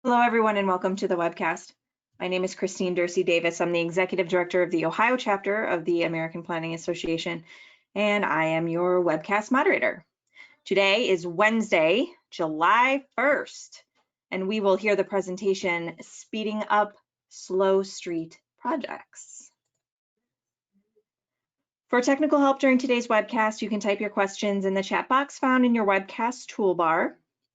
Hello, everyone, and welcome to the webcast. My name is Christine Dursey Davis. I'm the Executive Director of the Ohio chapter of the American Planning Association, and I am your webcast moderator. Today is Wednesday, July 1st, and we will hear the presentation, Speeding Up Slow Street Projects. For technical help during today's webcast, you can type your questions in the chat box found in your webcast toolbar.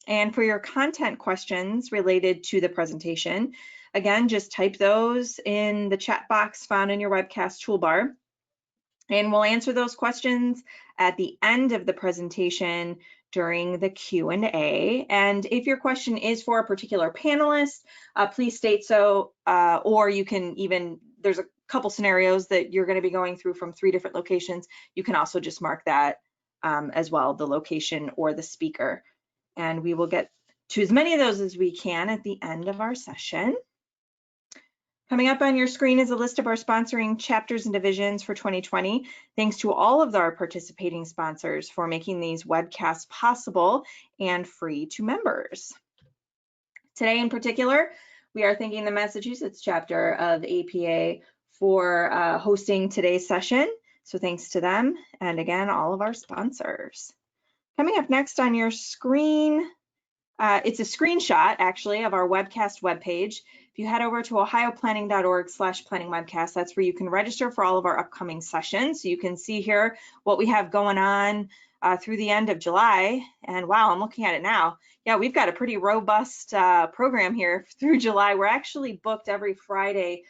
And for your content questions related to the presentation, again, just type those in the chat box found in your webcast toolbar. And we'll answer those questions at the end of the presentation during the Q&A. And if your question is for a particular panelist, please state so, or you can even, there's a couple scenarios that you're going to be going through from 3 different locations. You can also just mark that as well, the location or the speaker. And we will get to as many of those as we can at the end of our session. Coming up on your screen is a list of our sponsoring chapters and divisions for 2020. Thanks to all of our participating sponsors for making these webcasts possible and free to members. Today in particular, we are thanking the Massachusetts chapter of APA for hosting today's session. So thanks to them, and again, all of our sponsors. Coming up next on your screen, it's a screenshot actually of our webcast webpage. If you head over to ohioplanning.org/planningwebcast, that's where you can register for all of our upcoming sessions. So you can see here what we have going on through the end of July. And wow, I'm looking at it now. Yeah, we've got a pretty robust program here through July. We're actually booked every Friday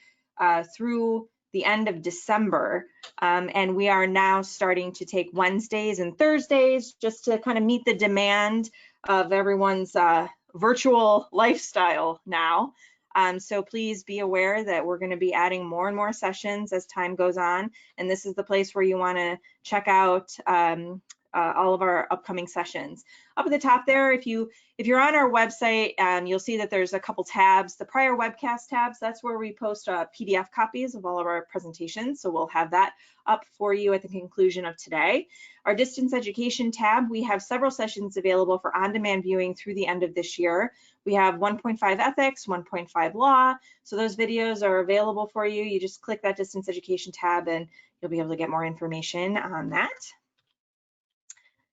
through the end of December, and we are now starting to take Wednesdays and Thursdays just to kind of meet the demand of everyone's virtual lifestyle now. So please be aware that we're going to be adding more and more sessions as time goes on, and this is the place where you want to check out all of our upcoming sessions. Up at the top there, if you're on our website, you'll see that there's a couple tabs. The prior webcast tabs, that's where we post PDF copies of all of our presentations. So we'll have that up for you at the conclusion of today. Our distance education tab, we have several sessions available for on-demand viewing through the end of this year. We have 1.5 ethics, 1.5 law. So those videos are available for you. You just click that distance education tab and you'll be able to get more information on that.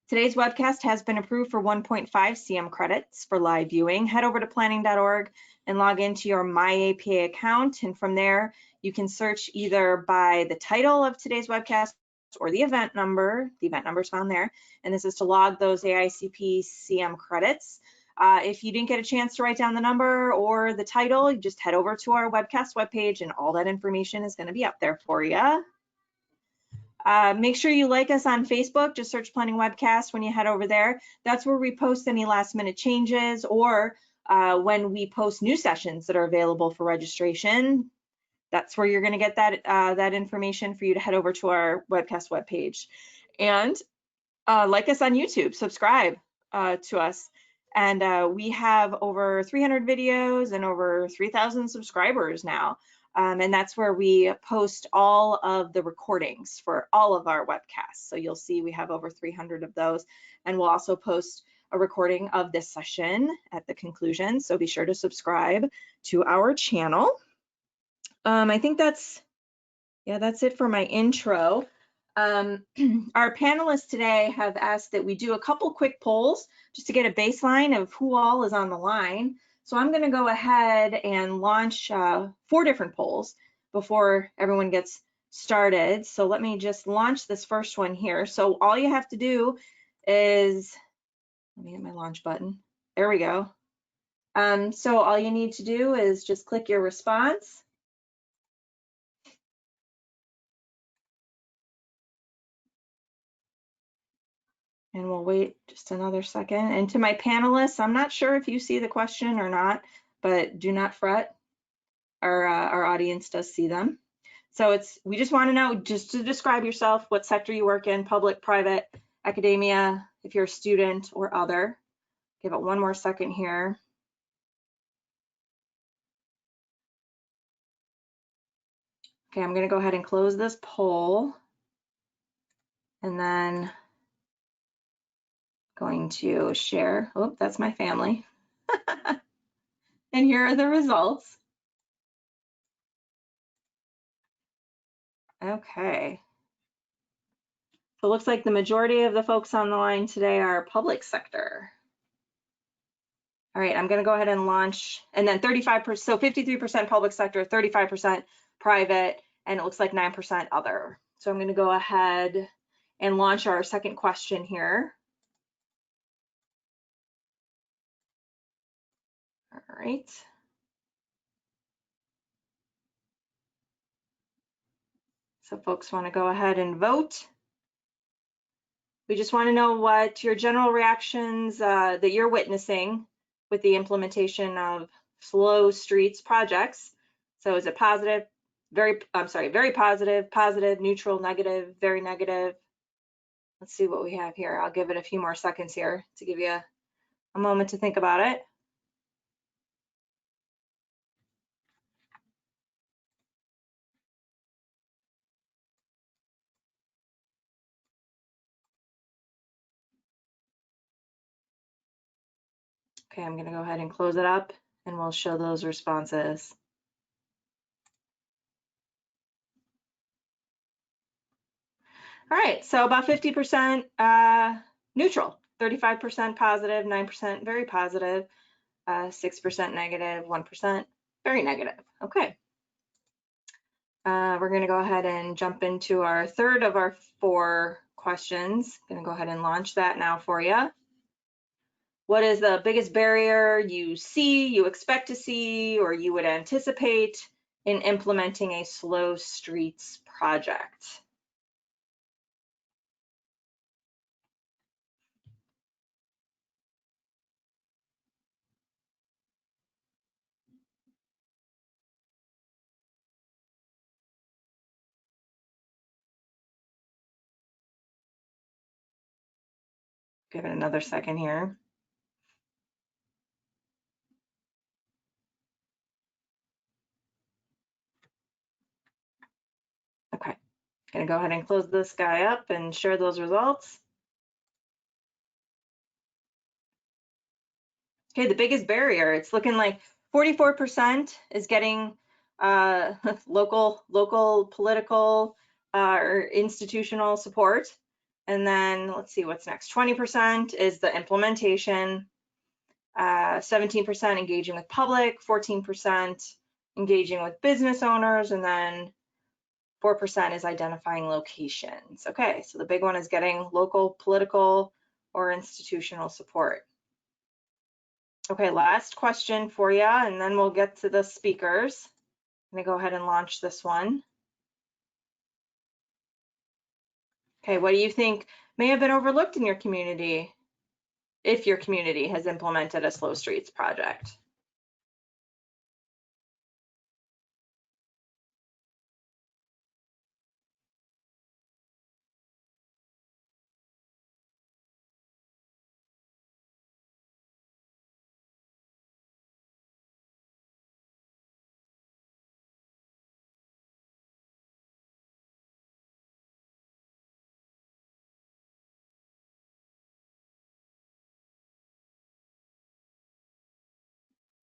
Today's webcast has been approved for 1.5 CM credits for live viewing. Head over to planning.org and log into your MyAPA account. And from there, you can search either by the title of today's webcast or the event number. The event number is found there. And this is to log those AICP CM credits. If you didn't get a chance to write down the number or the title, you just head over to our webcast webpage and all that information is going to be up there for you. Make sure you like us on Facebook. Just search Planning Webcast when you head over there. That's where we post any last minute changes or when we post new sessions that are available for registration. That's where you're going to get that information for you to head over to our webcast webpage. And like us on YouTube, subscribe to us. And we have over 300 videos and over 3,000 subscribers now. And that's where we post all of the recordings for all of our webcasts. So you'll see we have over 300 of those. And we'll also post a recording of this session at the conclusion. So be sure to subscribe to our channel. I think that's it for my intro. Our panelists today have asked that we do a couple quick polls just to get a baseline of who all is on the line. So I'm going to go ahead and launch 4 different polls before everyone gets started. So let me just launch this first one here. So all you have to do is, let me hit my launch button. There we go. So all you need to do is just click your response. And we'll wait just another second. And to my panelists, I'm not sure if you see the question or not, but do not fret. Our audience does see them. So we just want to know, just to describe yourself, what sector you work in, public, private, academia, if you're a student or other. Give it one more second here. Okay, I'm going to go ahead and close this poll. And then going to share. Oh, that's my family. And here are the results. Okay. So it looks like the majority of the folks on the line today are public sector. All right, I'm going to go ahead and launch, and then 35%, so 53% public sector, 35% private, and it looks like 9% other. So I'm going to go ahead and launch our second question here. All right. So folks want to go ahead and vote. We just want to know what your general reactions that you're witnessing with the implementation of slow streets projects. So is it positive, very positive, positive, neutral, negative, very negative? Let's see what we have here. I'll give it a few more seconds here to give you a moment to think about it. Okay, I'm going to go ahead and close it up and we'll show those responses. All right, so about 50% neutral, 35% positive, 9% very positive, 6% negative, 1% very negative. Okay. We're going to go ahead and jump into our third of our 4 questions. I'm going to go ahead and launch that now for you. What is the biggest barrier you see, you expect to see, or you would anticipate in implementing a slow streets project? Give it another second here. Okay, gonna go ahead and close this guy up and share those results. Okay, the biggest barrier, it's looking like 44% is getting local political or institutional support. And then let's see what's next. 20% is the implementation, 17% engaging with public, 14% engaging with business owners, and then 4% is identifying locations. Okay, so the big one is getting local political or institutional support. Okay, last question for you, and then we'll get to the speakers. I'm gonna go ahead and launch this one. Okay, what do you think may have been overlooked in your community if your community has implemented a slow streets project?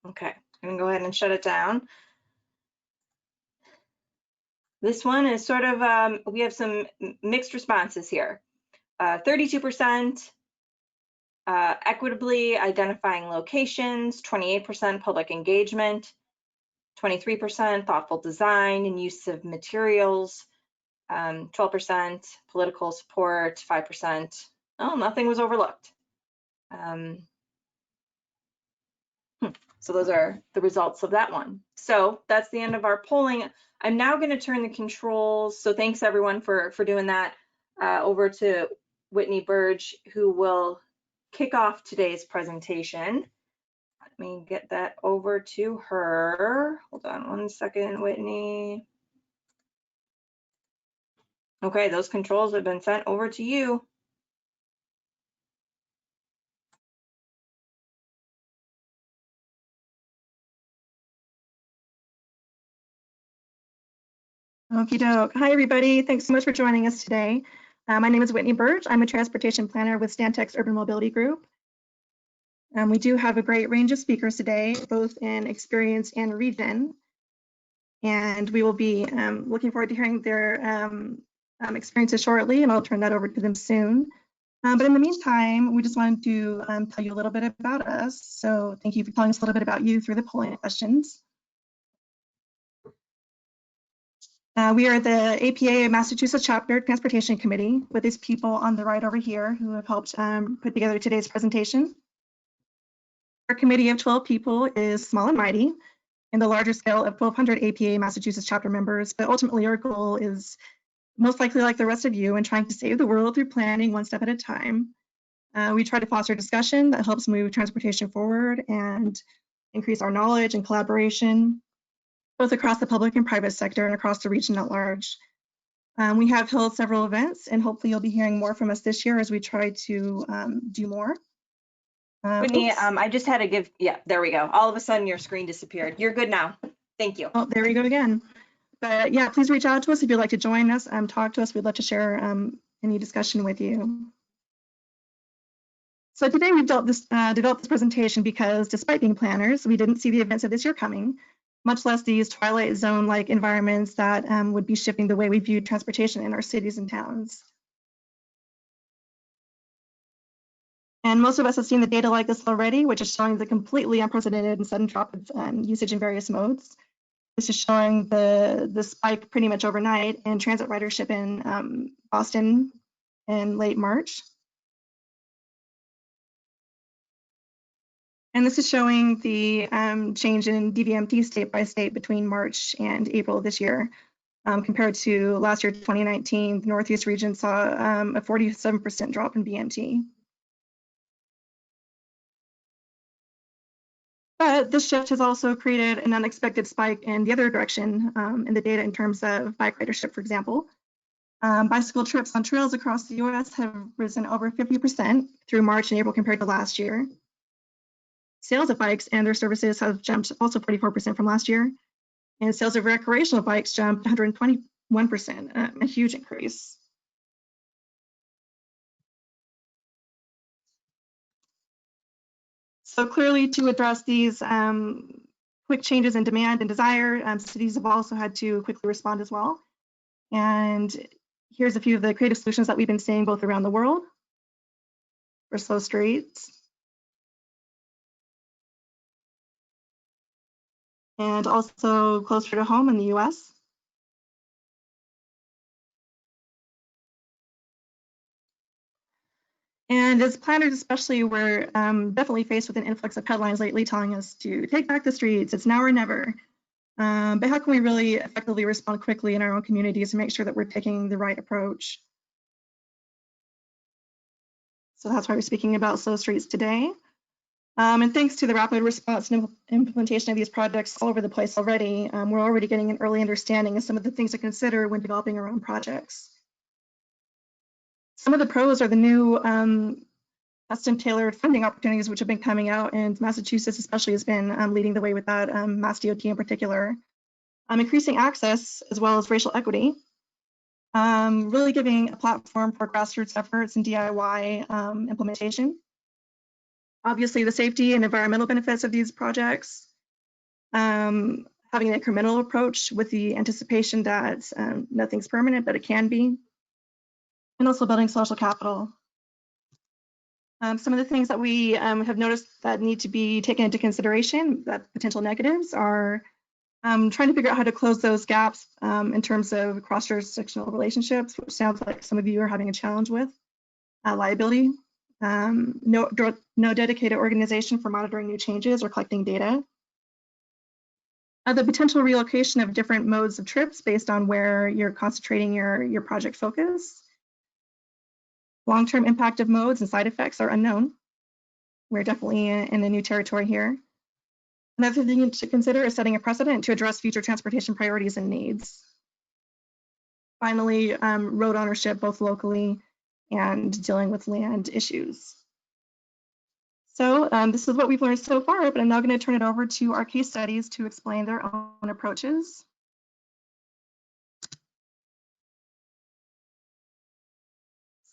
Okay, I'm gonna go ahead and shut it down. This one is sort of, we have some mixed responses here. 32% equitably identifying locations, 28% public engagement, 23% thoughtful design and use of materials, 12% political support, 5%, oh, nothing was overlooked. So those are the results of that one. So that's the end of our polling. I'm now going to turn the controls. So thanks everyone for doing that over to Whitney Burge, who will kick off today's presentation. Let me get that over to her. Hold on one second, Whitney. Okay, those controls have been sent over to you. Okie doke. Hi, everybody. Thanks so much for joining us today. My name is Whitney Burge. I'm a transportation planner with Stantec's Urban Mobility Group. We do have a great range of speakers today, both in experience and region. And we will be looking forward to hearing their experiences shortly, and I'll turn that over to them soon. But in the meantime, we just wanted to tell you a little bit about us. So thank you for telling us a little bit about you through the polling questions. We are the APA Massachusetts Chapter Transportation Committee, with these people on the right over here who have helped put together today's presentation. Our committee of 12 people is small and mighty, in the larger scale of 1,200 APA Massachusetts chapter members, but ultimately our goal is most likely like the rest of you and trying to save the world through planning one step at a time. We try to foster discussion that helps move transportation forward and increase our knowledge and collaboration, both across the public and private sector and across the region at large. We have held several events, and hopefully you'll be hearing more from us this year as we try to do more. Whitney, I just had to give, yeah, there we go. All of a sudden your screen disappeared. You're good now. Thank you. Oh, there we go again. But yeah, please reach out to us if you'd like to join us, talk to us. We'd love to share any discussion with you. So today we've developed this presentation because despite being planners, we didn't see the events of this year coming, much less these twilight zone-like environments that would be shifting the way we view transportation in our cities and towns. And most of us have seen the data like this already, which is showing the completely unprecedented and sudden drop of usage in various modes. This is showing the spike pretty much overnight in transit ridership in Boston in late March. And this is showing the change in DVMT state by state between March and April of this year. Compared to last year, 2019, the Northeast region saw a 47% drop in BMT. But this shift has also created an unexpected spike in the other direction in the data in terms of bike ridership, for example. Bicycle trips on trails across the US have risen over 50% through March and April compared to last year. Sales of bikes and their services have jumped also 44% from last year. And sales of recreational bikes jumped 121%, a huge increase. So clearly, to address these quick changes in demand and desire, cities have also had to quickly respond as well. And here's a few of the creative solutions that we've been seeing both around the world for slow streets and also closer to home in the US. And as planners especially, we're definitely faced with an influx of headlines lately telling us to take back the streets, it's now or never. But how can we really effectively respond quickly in our own communities and make sure that we're taking the right approach? So that's why we're speaking about slow streets today. And thanks to the rapid response and implementation of these projects all over the place already, we're already getting an early understanding of some of the things to consider when developing our own projects. Some of the pros are the new custom tailored funding opportunities which have been coming out, and Massachusetts especially has been leading the way with that, Mass DOT in particular. Increasing access as well as racial equity, really giving a platform for grassroots efforts and DIY implementation. Obviously, the safety and environmental benefits of these projects, having an incremental approach with the anticipation that nothing's permanent, but it can be, and also building social capital. Some of the things that we have noticed that need to be taken into consideration, that potential negatives, are trying to figure out how to close those gaps in terms of cross-jurisdictional relationships, which sounds like some of you are having a challenge with. Liability, no dedicated organization for monitoring new changes or collecting data. The potential relocation of different modes of trips based on where you're concentrating your project focus. Long-term impact of modes and side effects are unknown. We're definitely in a new territory here. Another thing to consider is setting a precedent to address future transportation priorities and needs. Finally, road ownership, both locally and dealing with land issues. So this is what we've learned so far, but I'm now going to turn it over to our case studies to explain their own approaches.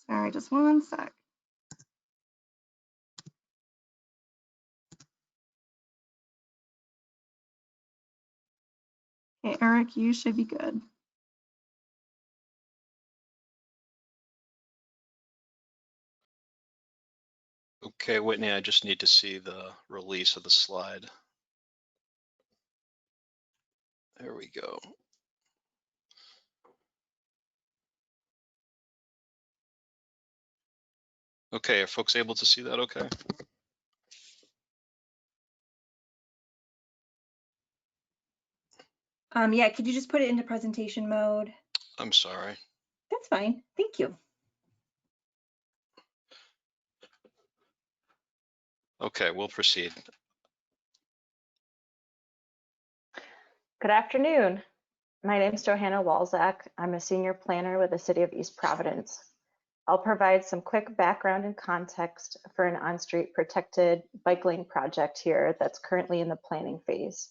Sorry, just one sec. Okay, Eric, you should be good. Okay, Whitney, I just need to see the release of the slide. There we go. Okay, are folks able to see that okay? Yeah, could you just put it into presentation mode? I'm sorry. That's fine. Thank you. Okay, we'll proceed. Good afternoon. My name is Johanna Walzak. I'm a senior planner with the City of East Providence. I'll provide some quick background and context for an on-street protected bike lane project here that's currently in the planning phase.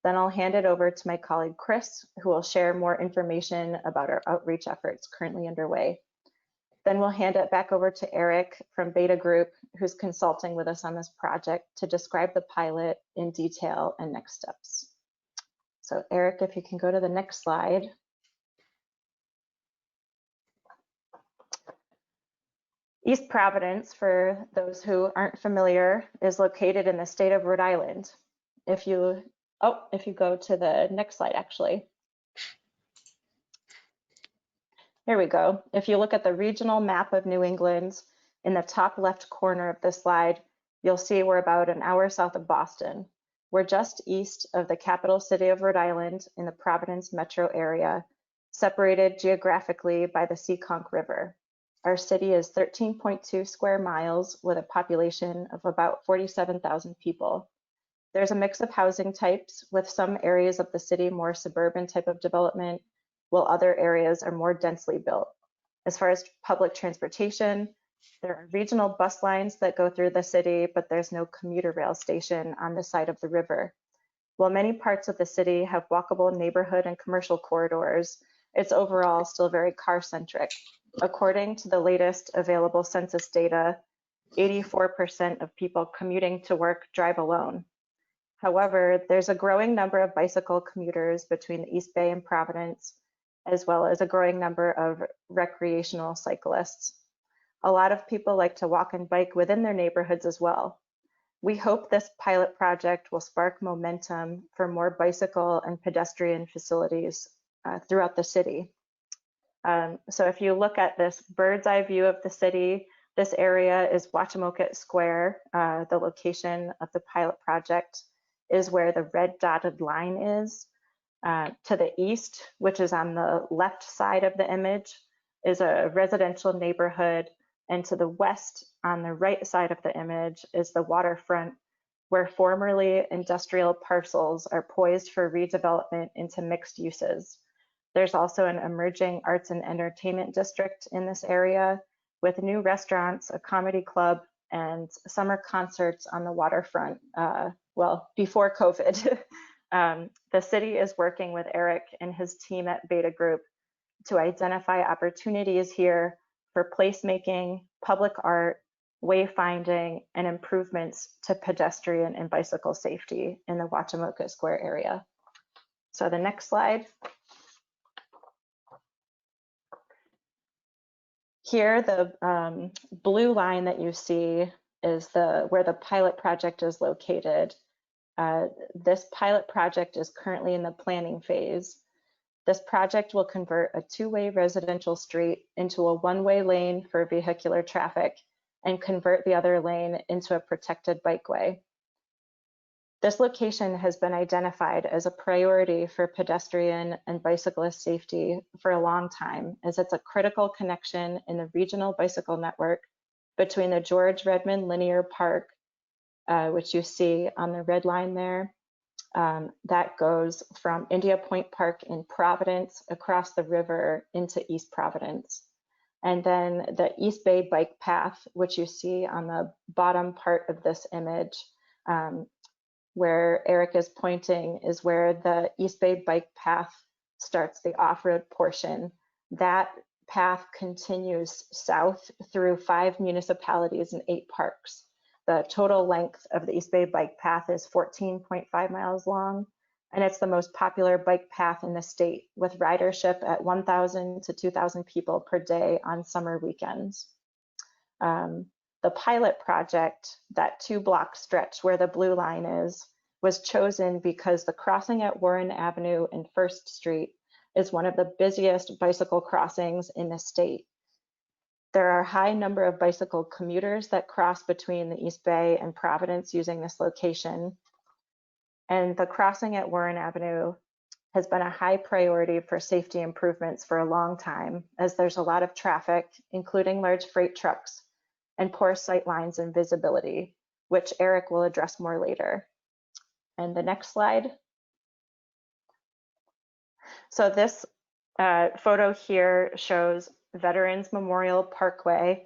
Then I'll hand it over to my colleague Chris, who will share more information about our outreach efforts currently underway. Then we'll hand it back over to Eric from Beta Group, who's consulting with us on this project to describe the pilot in detail and next steps. So Eric, if you can go to the next slide. East Providence, for those who aren't familiar, is located in the state of Rhode Island. If you go to the next slide, actually. Here we go. If you look at the regional map of New England, in the top left corner of this slide, you'll see we're about an hour south of Boston. We're just east of the capital city of Rhode Island in the Providence metro area, separated geographically by the Seekonk River. Our city is 13.2 square miles with a population of about 47,000 people. There's a mix of housing types, with some areas of the city more suburban type of development, while other areas are more densely built. As far as public transportation, there are regional bus lines that go through the city, but there's no commuter rail station on the side of the river. While many parts of the city have walkable neighborhood and commercial corridors, it's overall still very car-centric. According to the latest available census data, 84% of people commuting to work drive alone. However, there's a growing number of bicycle commuters between the East Bay and Providence, as well as a growing number of recreational cyclists. A lot of people like to walk and bike within their neighborhoods as well. We hope this pilot project will spark momentum for more bicycle and pedestrian facilities throughout the city. So if you look at this bird's eye view of the city, this area is Wachamoket Square. The location of the pilot project is where the red dotted line is. To the east, which is on the left side of the image, is a residential neighborhood, and to the west, on the right side of the image, is the waterfront, where formerly industrial parcels are poised for redevelopment into mixed uses. There's also an emerging arts and entertainment district in this area, with new restaurants, a comedy club, and summer concerts on the waterfront, well, before COVID. The city is working with Eric and his team at Beta Group to identify opportunities here for placemaking, public art, wayfinding, and improvements to pedestrian and bicycle safety in the Wachamoket Square area. So the next slide. Here, the blue line that you see is where the pilot project is located. This pilot project is currently in the planning phase. This project will convert a two-way residential street into a one-way lane for vehicular traffic and convert the other lane into a protected bikeway. This location has been identified as a priority for pedestrian and bicyclist safety for a long time, as it's a critical connection in the regional bicycle network between the George Redmond Linear Park, which you see on the red line there, that goes from India Point Park in Providence across the river into East Providence. And then the East Bay Bike Path, which you see on the bottom part of this image, where Eric is pointing, is where the East Bay Bike Path starts the off-road portion. That path continues south through 5 municipalities and 8 parks. The total length of the East Bay Bike Path is 14.5 miles long, and it's the most popular bike path in the state, with ridership at 1,000 to 2,000 people per day on summer weekends. The pilot project, that 2-block stretch where the blue line is, was chosen because the crossing at Warren Avenue and First Street is one of the busiest bicycle crossings in the state. There are a high number of bicycle commuters that cross between the East Bay and Providence using this location. And the crossing at Warren Avenue has been a high priority for safety improvements for a long time, as there's a lot of traffic, including large freight trucks, and poor sight lines and visibility, which Eric will address more later. And the next slide. So this photo here shows Veterans Memorial Parkway,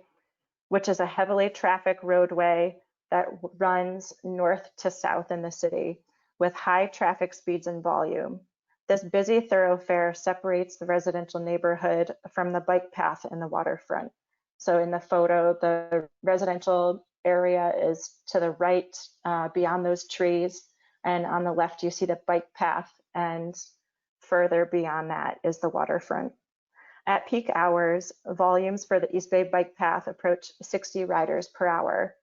which is a heavily trafficked roadway that runs north to south in the city with high traffic speeds and volume. This busy thoroughfare separates the residential neighborhood from the bike path and the waterfront. So in the photo, the residential area is to the right beyond those trees, and on the left you see the bike path, and further beyond that is the waterfront. At peak hours, volumes for the East Bay bike path approach 60 riders per hour.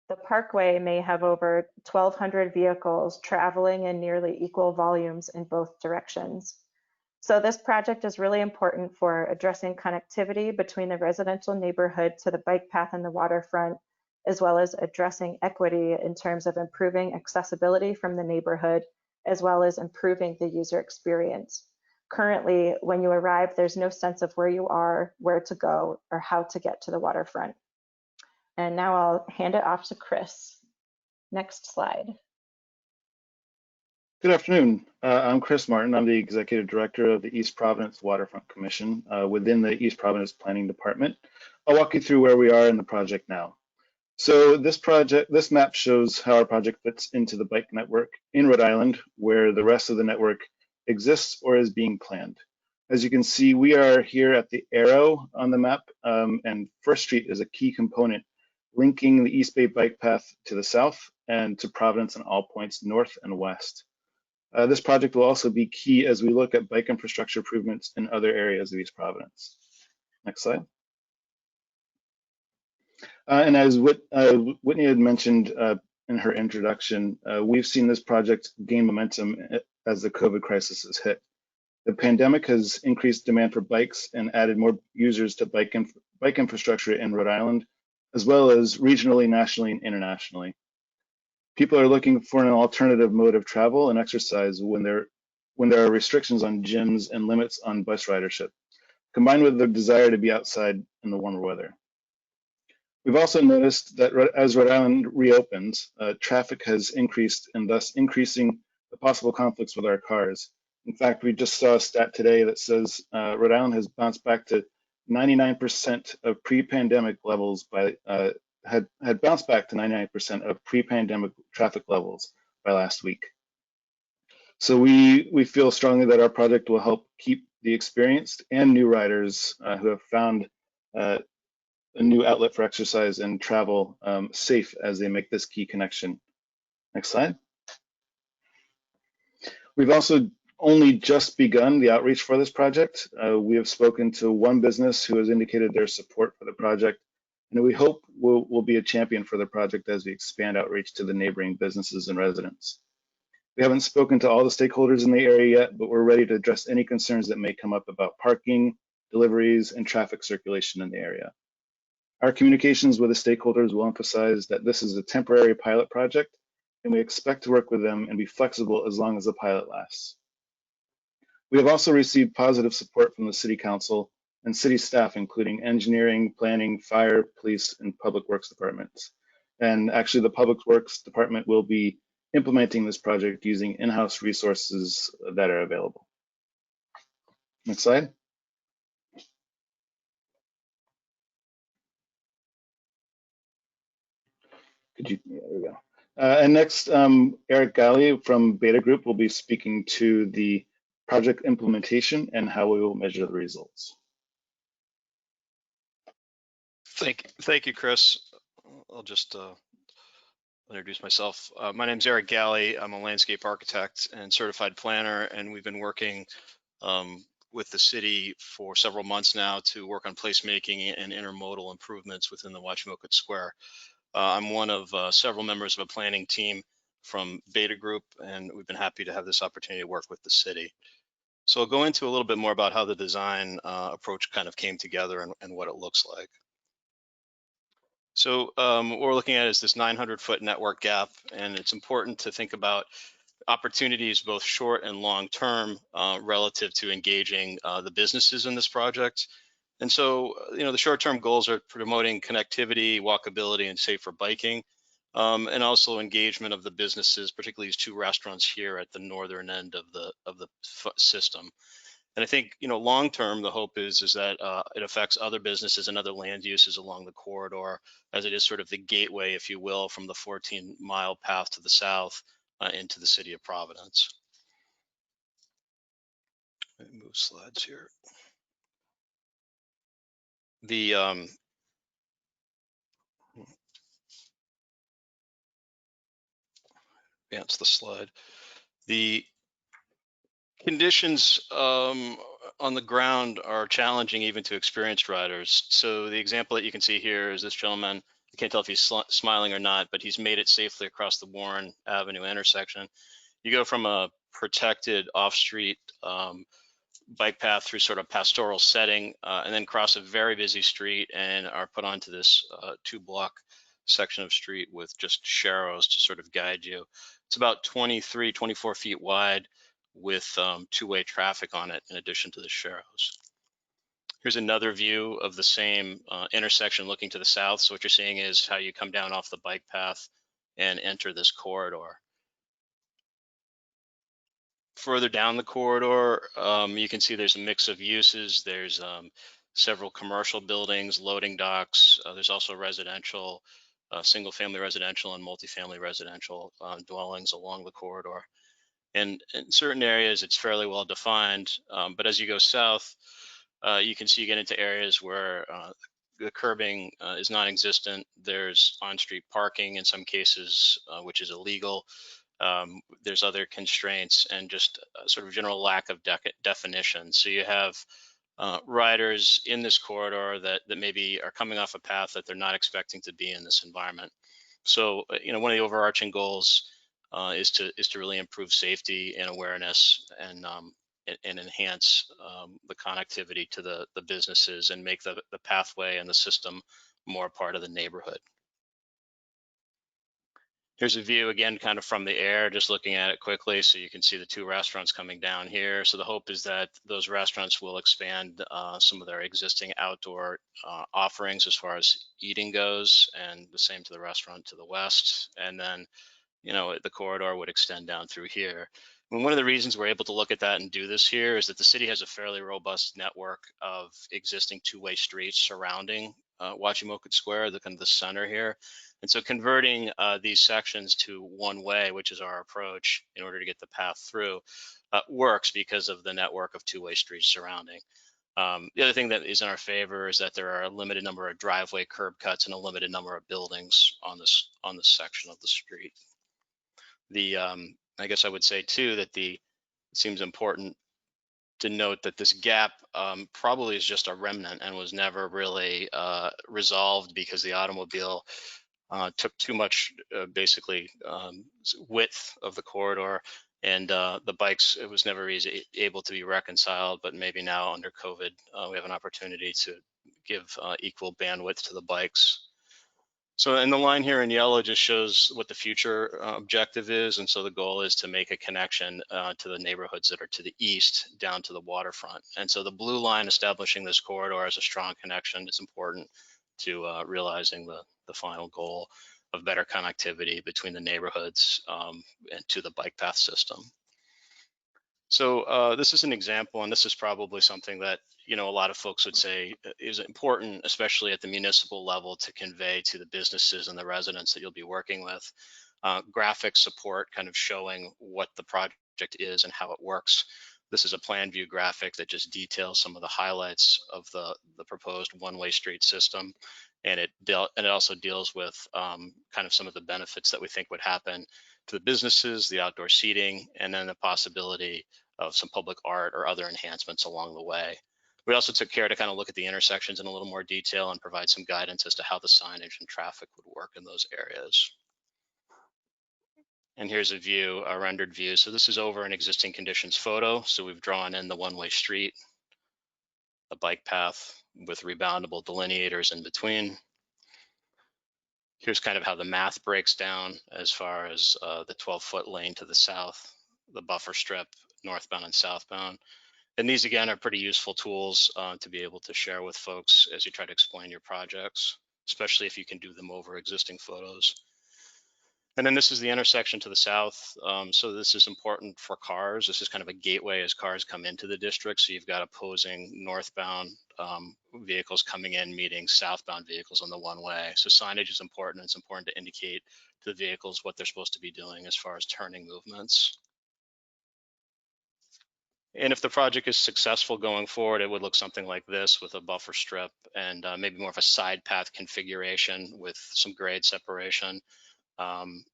The parkway may have over 1,200 vehicles traveling in nearly equal volumes in both directions. So this project is really important for addressing connectivity between the residential neighborhood to the bike path and the waterfront, as well as addressing equity in terms of improving accessibility from the neighborhood, as well as improving the user experience. Currently, when you arrive, there's no sense of where you are, where to go, or how to get to the waterfront. And now I'll hand it off to Chris. Next slide. Good afternoon. I'm Chris Martin. I'm the Executive Director of the East Providence Waterfront Commission within the East Providence Planning Department. I'll walk you through where we are in the project now. So this map shows how our project fits into the bike network in Rhode Island, where the rest of the network exists or is being planned. As you can see, we are here at the arrow on the map, and First Street is a key component linking the East Bay bike path to the south and to Providence and all points north and west. This project will also be key as we look at bike infrastructure improvements in other areas of East Providence. Next slide. And as Whitney had mentioned in her introduction, we've seen this project gain momentum as the COVID crisis has hit. The pandemic has increased demand for bikes and added more users to bike infrastructure in Rhode Island, as well as regionally, nationally, and internationally. People are looking for an alternative mode of travel and exercise when there are restrictions on gyms and limits on bus ridership, combined with the desire to be outside in the warmer weather. We've also noticed that as Rhode Island reopens, traffic has increased, and thus increasing the possible conflicts with our cars. In fact, we just saw a stat today that says Rhode Island has bounced back to 99% of pre-pandemic levels had bounced back to 99% of pre-pandemic traffic levels by last week. So we feel strongly that our project will help keep the experienced and new riders who have found a new outlet for exercise and travel safe as they make this key connection. Next slide. We've also only just begun the outreach for this project. We have spoken to one business who has indicated their support for the project, and we hope we'll be a champion for the project as we expand outreach to the neighboring businesses and residents. We haven't spoken to all the stakeholders in the area yet, but we're ready to address any concerns that may come up about parking, deliveries, and traffic circulation in the area. Our communications with the stakeholders will emphasize that this is a temporary pilot project, and we expect to work with them and be flexible as long as the pilot lasts. We have also received positive support from the City Council and city staff, including engineering, planning, fire, police, and public works departments. And actually, the public works department will be implementing this project using in-house resources that are available. Next slide. There we go. And next, Eric Galley from Beta Group will be speaking to the project implementation and how we will measure the results. Thank you, Chris. I'll just introduce myself. My name is Eric Galley. I'm a landscape architect and certified planner, and we've been working with the city for several months now to work on placemaking and intermodal improvements within the Watchimoket Square. I'm one of several members of a planning team from Beta Group, and we've been happy to have this opportunity to work with the city. So I'll go into a little bit more about how the design approach kind of came together and what it looks like. So what we're looking at is this 900-foot network gap, and it's important to think about opportunities both short and long term relative to engaging the businesses in this project. And so, the short-term goals are promoting connectivity, walkability, and safer biking, and also engagement of the businesses, particularly these two restaurants here at the northern end of the system. And I think, long-term, the hope is that it affects other businesses and other land uses along the corridor, as it is sort of the gateway, if you will, from the 14-mile path to the south into the city of Providence. Let me move slides here. The advance the slide. The conditions on the ground are challenging even to experienced riders. So the example that you can see here is this gentleman. I can't tell if he's smiling or not, but he's made it safely across the Warren Avenue intersection. You go from a protected off-street bike path through sort of pastoral setting, and then cross a very busy street and are put onto this 2-block section of street with just sharrows to sort of guide you. It's about 23, 24 feet wide with two-way traffic on it in addition to the sharrows. Here's another view of the same intersection looking to the south. So what you're seeing is how you come down off the bike path and enter this corridor. Further down the corridor, you can see there's a mix of uses. There's several commercial buildings, loading docks. There's also residential, single-family residential and multifamily residential dwellings along the corridor. And in certain areas, it's fairly well defined. But as you go south, you can see you get into areas where the curbing is non-existent. There's on-street parking in some cases, which is illegal. There's other constraints and just sort of general lack of definition. So you have riders in this corridor that maybe are coming off a path that they're not expecting to be in this environment. So, one of the overarching goals is to really improve safety and awareness and enhance the connectivity to the businesses and make the pathway and the system more part of the neighborhood. Here's a view again, kind of from the air, just looking at it quickly. So you can see the two restaurants coming down here. So the hope is that those restaurants will expand some of their existing outdoor offerings as far as eating goes, and the same to the restaurant to the west. And then, the corridor would extend down through here. And one of the reasons we're able to look at that and do this here is that the city has a fairly robust network of existing two-way streets surrounding Watchimoket Square, the kind of the center here. And so converting these sections to one-way, which is our approach in order to get the path through, works because of the network of two-way streets surrounding. The other thing that is in our favor is that there are a limited number of driveway curb cuts and a limited number of buildings on this section of the street. I guess I would say too that it seems important to note that this gap probably is just a remnant and was never really resolved because the automobile took too much basically width of the corridor, and the bikes, it was never able to be reconciled. But maybe now under COVID, we have an opportunity to give equal bandwidth to the bikes. So, and the line here in yellow just shows what the future objective is. And so the goal is to make a connection to the neighborhoods that are to the east down to the waterfront. And so the blue line establishing this corridor as a strong connection is important to realizing the final goal of better connectivity between the neighborhoods and to the bike path system. So this is an example, and this is probably something that a lot of folks would say is important, especially at the municipal level, to convey to the businesses and the residents that you'll be working with. Graphic support kind of showing what the project is and how it works. This is a plan view graphic that just details some of the highlights of the proposed one-way street system. and it also deals with kind of some of the benefits that we think would happen to the businesses, the outdoor seating, and then the possibility of some public art or other enhancements along the way. We also took care to kind of look at the intersections in a little more detail and provide some guidance as to how the signage and traffic would work in those areas. And here's a view, a rendered view. So this is over an existing conditions photo. So we've drawn in the one-way street, a bike path with reboundable delineators in between. Here's kind of how the math breaks down as far as the 12-foot lane to the south, the buffer strip, northbound and southbound. And these, again, are pretty useful tools to be able to share with folks as you try to explain your projects, especially if you can do them over existing photos. And then this is the intersection to the south. So this is important for cars. This is kind of a gateway as cars come into the district. So you've got opposing northbound vehicles coming in, meeting southbound vehicles on the one way. So signage is important. It's important to indicate to the vehicles what they're supposed to be doing as far as turning movements. And if the project is successful going forward, it would look something like this with a buffer strip and maybe more of a side path configuration with some grade separation.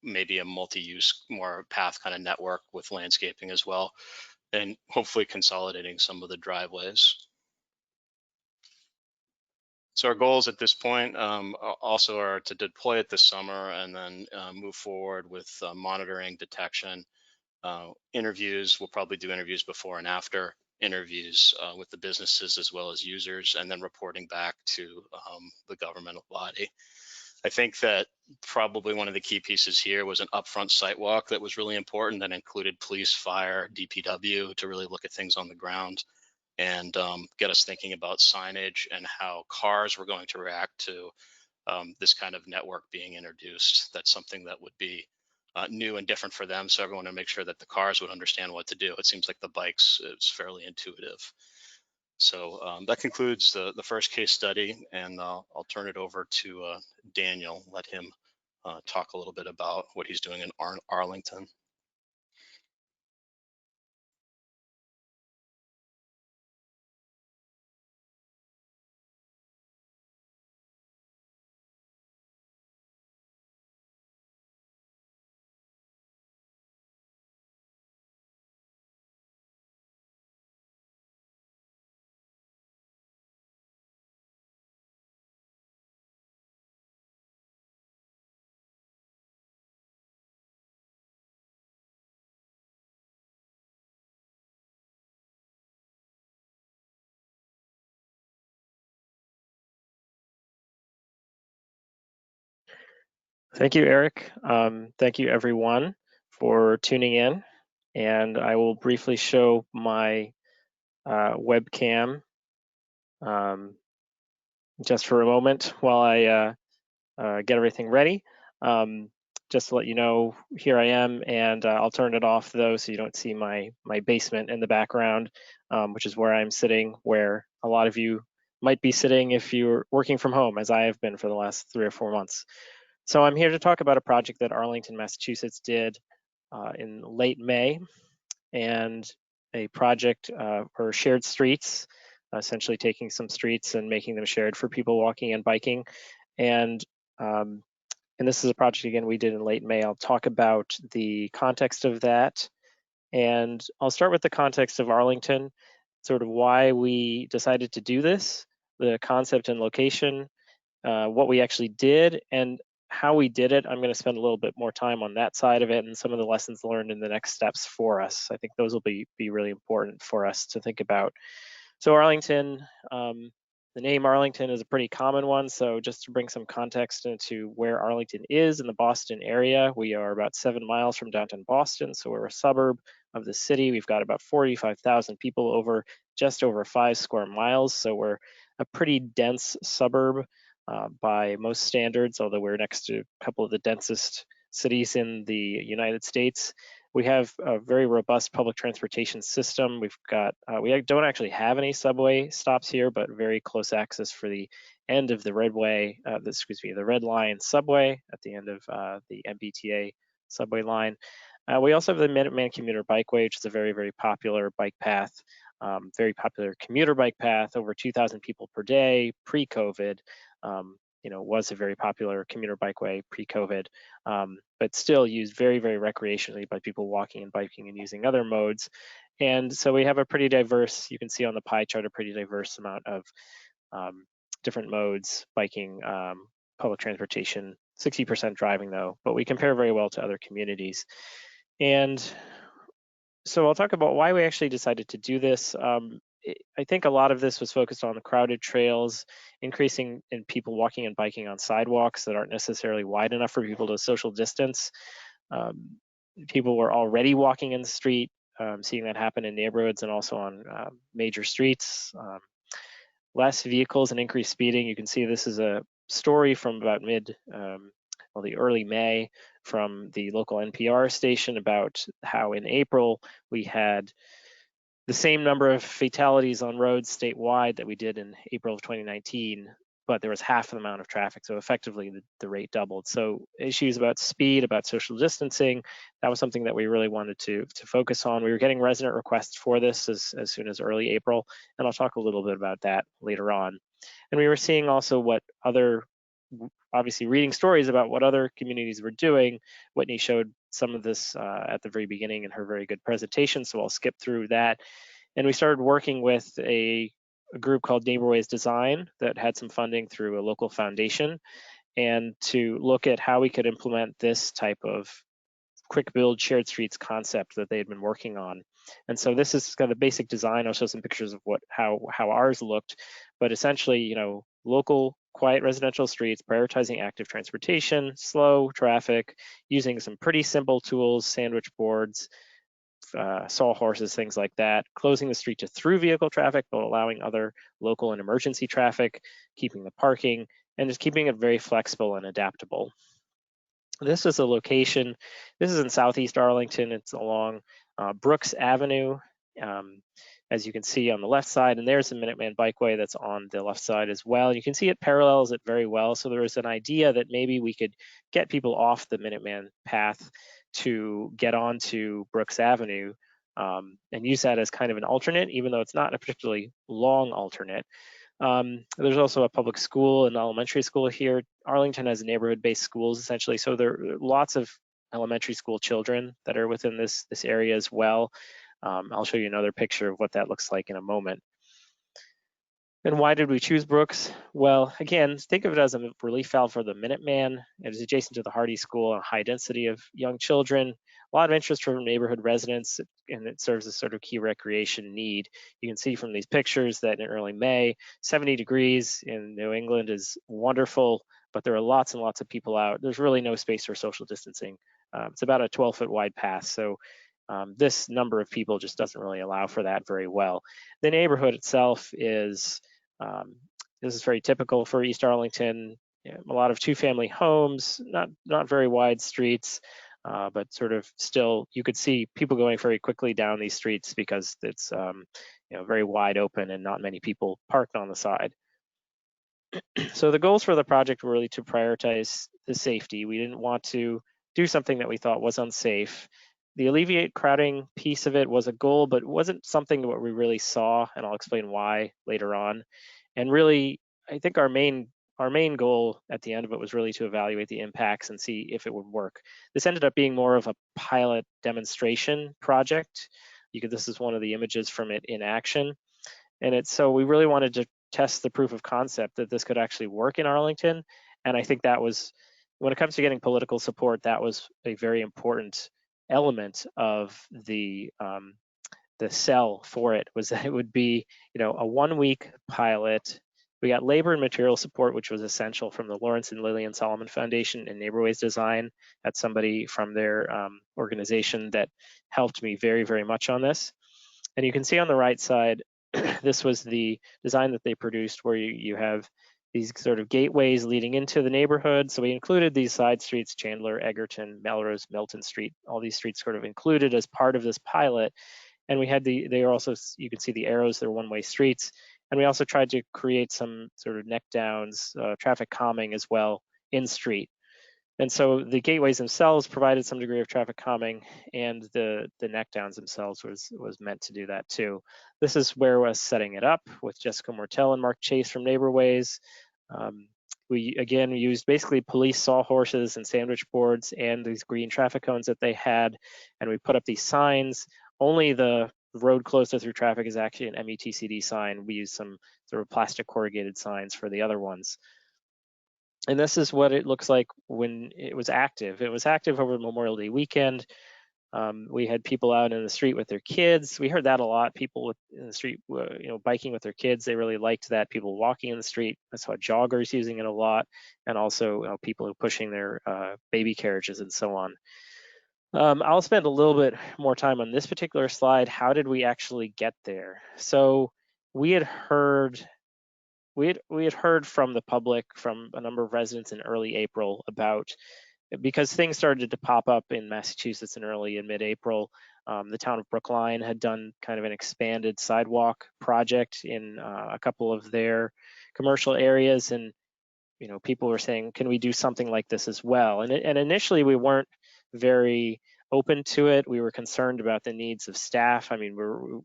Maybe a multi-use, more path kind of network with landscaping as well, and hopefully consolidating some of the driveways. So our goals at this point also are to deploy it this summer and then move forward with monitoring, detection, interviews. We'll probably do interviews before and after interviews with the businesses as well as users, and then reporting back to the governmental body. I think that probably one of the key pieces here was an upfront site walk that was really important, that included police, fire, DPW to really look at things on the ground and get us thinking about signage and how cars were going to react to this kind of network being introduced. That's something that would be new and different for them. So everyone to make sure that the cars would understand what to do. It seems like the bikes is fairly intuitive. So that concludes the first case study, and I'll turn it over to Daniel, let him talk a little bit about what he's doing in Arlington. Thank you, Eric. Thank you, everyone, for tuning in. And I will briefly show my webcam just for a moment while I get everything ready. Just to let you know, here I am, and I'll turn it off though, so you don't see my basement in the background, which is where I'm sitting, where a lot of you might be sitting if you're working from home, as I have been for the last 3 or 4 months. So I'm here to talk about a project that Arlington, Massachusetts did in late May, and a project for shared streets, essentially taking some streets and making them shared for people walking and biking. And this is a project, again, we did in late May. I'll talk about the context of that. And I'll start with the context of Arlington, sort of why we decided to do this, the concept and location, what we actually did, and how we did it. I'm going to spend a little bit more time on that side of it and some of the lessons learned in the next steps for us. I think those will be really important for us to think about. So Arlington, the name Arlington is a pretty common one. So just to bring some context into where Arlington is in the Boston area, we are about 7 miles from downtown Boston. So we're a suburb of the city. We've got about 45,000 people over just over 5 square miles. So we're a pretty dense suburb by most standards, although we're next to a couple of the densest cities in the United States. We have a very robust public transportation system. We've got, we don't actually have any subway stops here, but very close access for the end of the the Red Line subway at the end of the MBTA subway line. We also have the Minuteman Commuter Bikeway, which is a very, very popular bike path, very popular commuter bike path, over 2,000 people per day pre-COVID. was a very popular commuter bikeway pre-COVID, but still used very, very recreationally by people walking and biking and using other modes. And so we have a pretty diverse, you can see on the pie chart, a pretty diverse amount of different modes: biking, public transportation, 60% driving though, but we compare very well to other communities. And so I'll talk about why we actually decided to do this. I think a lot of this was focused on the crowded trails, increasing in people walking and biking on sidewalks that aren't necessarily wide enough for people to social distance. People were already walking in the street, seeing that happen in neighborhoods and also on major streets. Less vehicles and increased speeding. You can see this is a story from about the early May from the local NPR station about how in April we had the same number of fatalities on roads statewide that we did in April of 2019, but there was half the amount of traffic. So effectively the rate doubled. So issues about speed, about social distancing, that was something that we really wanted to focus on. We were getting resident requests for this as soon as early April, and I'll talk a little bit about that later on. And we were seeing also what obviously reading stories about what other communities were doing. Whitney showed some of this at the very beginning in her very good presentation, so I'll skip through that. And we started working with a group called Neighborways Design that had some funding through a local foundation, and to look at how we could implement this type of quick build shared streets concept that they had been working on. And so this is kind of the basic design. I'll show some pictures of how ours looked, but essentially, local quiet residential streets, prioritizing active transportation, slow traffic, using some pretty simple tools, sandwich boards, sawhorses, things like that, closing the street to through vehicle traffic, but allowing other local and emergency traffic, keeping the parking, and just keeping it very flexible and adaptable. This is a location, this is in Southeast Arlington. It's along Brooks Avenue, as you can see on the left side, and there's the Minuteman Bikeway that's on the left side as well. You can see it parallels it very well. So there was an idea that maybe we could get people off the Minuteman path to get onto Brooks Avenue and use that as kind of an alternate, even though it's not a particularly long alternate. There's also a public school and elementary school here. Arlington has neighborhood-based schools essentially, so there are lots of elementary school children that are within this area as well. I'll show you another picture of what that looks like in a moment. And why did we choose Brooks? Well, again, think of it as a relief valve for the Minuteman. It is adjacent to the Hardy School, a high density of young children, a lot of interest from neighborhood residents, and it serves as sort of key recreation need. You can see from these pictures that in early May, 70 degrees in New England is wonderful, but there are lots and lots of people out. There's really no space for social distancing. It's about a 12-foot wide path, so this number of people just doesn't really allow for that very well. The neighborhood itself is, this is very typical for East Arlington, a lot of two-family homes, not very wide streets, but sort of still, you could see people going very quickly down these streets because it's very wide open and not many people parked on the side. So the goals for the project were really to prioritize the safety. We didn't want to do something that we thought was unsafe. The alleviate crowding piece of it was a goal, but wasn't something that we really saw, and I'll explain why later on. And really, I think our main goal at the end of it was really to evaluate the impacts and see if it would work. This ended up being more of a pilot demonstration project. This is one of the images from it in action. And so we really wanted to test the proof of concept that this could actually work in Arlington. And I think that was, when it comes to getting political support, that was a very important element of the sell for it, was that it would be a 1-week pilot. We got labor and material support, which was essential from the Lawrence and Lillian Solomon Foundation and Neighborways Design. That's somebody from their organization that helped me very, very much on this. And you can see on the right side, this was the design that they produced, where you have these sort of gateways leading into the neighborhood. So we included these side streets, Chandler, Egerton, Melrose, Milton Street, all these streets sort of included as part of this pilot. And we had they are also, you can see the arrows, they're one-way streets. And we also tried to create some sort of neck downs, traffic calming as well in street. And so the gateways themselves provided some degree of traffic calming, and the neck downs themselves was meant to do that too. This is where we're setting it up with Jessica Mortel and Mark Chase from Neighborways. We again used basically police sawhorses and sandwich boards and these green traffic cones that they had, and we put up these signs. Only the road closer through traffic is actually an MUTCD sign. We used some sort of plastic corrugated signs for the other ones. And this is what it looks like when it was active. It was active over Memorial Day weekend. We had people out in the street with their kids. We heard that a lot. People in the street, biking with their kids. They really liked that. People walking in the street. I saw joggers using it a lot, and also people pushing their baby carriages and so on. I'll spend a little bit more time on this particular slide. How did we actually get there? So we had heard from the public, from a number of residents in early April about, because things started to pop up in Massachusetts in early and mid-April. The town of Brookline had done kind of an expanded sidewalk project in a couple of their commercial areas, and people were saying, can we do something like this as well? And initially we weren't very open to it. We were concerned about the needs of staff. I mean,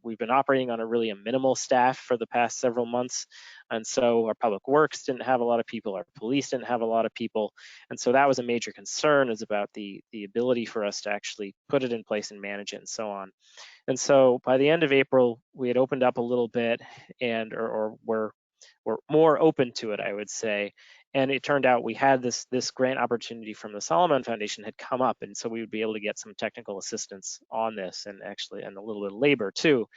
we've been operating on a minimal staff for the past several months. And so our public works didn't have a lot of people, our police didn't have a lot of people. And so that was a major concern, is about the ability for us to actually put it in place and manage it and so on. And so by the end of April, we had opened up a little bit, and or we're more open to it, I would say. And it turned out we had this grant opportunity from the Solomon Foundation had come up, and so we would be able to get some technical assistance on this, and a little bit of labor too.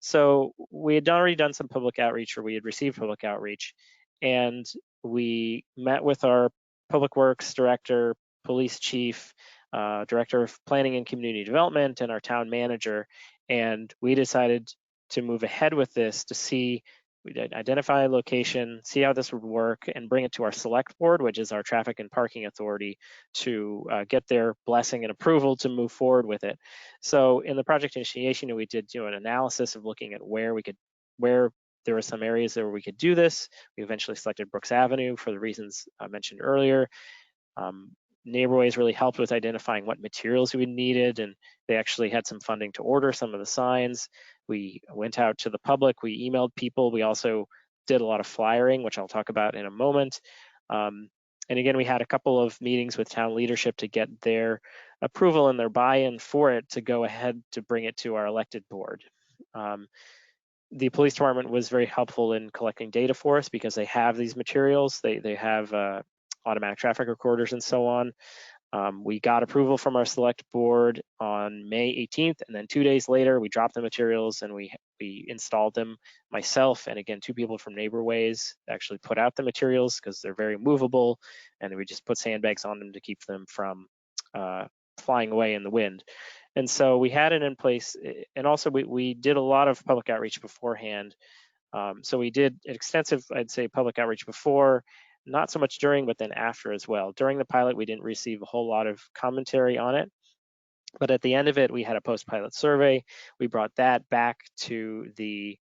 So we had already done some public outreach, or we had received public outreach, and we met with our public works director, police chief, director of planning and community development, and our town manager, and we decided to move ahead with this to see. We'd identify a location, see how this would work, and bring it to our select board, which is our traffic and parking authority, to get their blessing and approval to move forward with it. So in the project initiation, we did do an analysis of looking at where there were some areas where we could do this. We eventually selected Brooks Avenue for the reasons I mentioned earlier. Neighborways really helped with identifying what materials we needed, and they actually had some funding to order some of the signs. We went out to the public, we emailed people, we also did a lot of flyering, which I'll talk about in a moment. And again, we had a couple of meetings with town leadership to get their approval and their buy-in for it to go ahead to bring it to our elected board. The police department was very helpful in collecting data for us, because they have these materials, they have automatic traffic recorders and so on. We got approval from our select board on May 18th, and then 2 days later, we dropped the materials and we installed them. Myself and again, 2 people from Neighborways actually put out the materials, because they're very movable, and we just put sandbags on them to keep them from flying away in the wind. And so we had it in place, and also we did a lot of public outreach beforehand. So we did extensive, I'd say, public outreach before, not so much during, but then after as well. During the pilot, we didn't receive a whole lot of commentary on it, but at the end of it, we had a post-pilot survey. We brought that back to the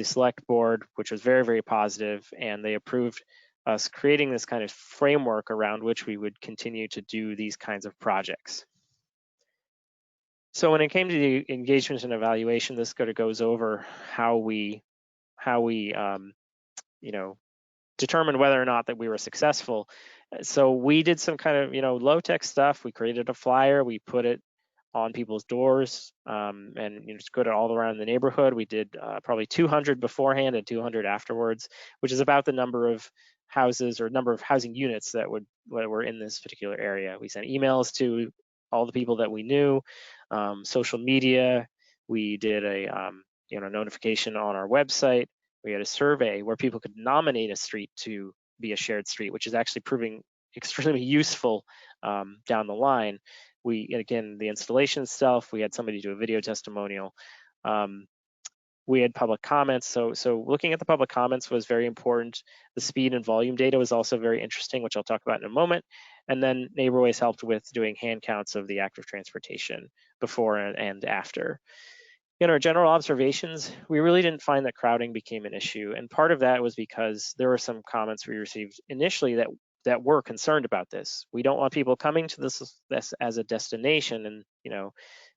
select board, which was very, very positive, and they approved us creating this kind of framework around which we would continue to do these kinds of projects. So when it came to the engagement and evaluation, this sort of goes over how we determined whether or not that we were successful. So we did some kind of low-tech stuff. We created a flyer, we put it on people's doors, and just put it all around the neighborhood. We did probably 200 beforehand and 200 afterwards, which is about the number of houses or number of housing units that were in this particular area. We sent emails to all the people that we knew, social media. We did a notification on our website. We had a survey where people could nominate a street to be a shared street, which is actually proving extremely useful down the line. Again, the installation itself, we had somebody do a video testimonial. We had public comments. So looking at the public comments was very important. The speed and volume data was also very interesting, which I'll talk about in a moment. And then Neighborways helped with doing hand counts of the active transportation before and after. In our general observations, we really didn't find that crowding became an issue. And part of that was because there were some comments we received initially that were concerned about this. We don't want people coming to this as a destination, and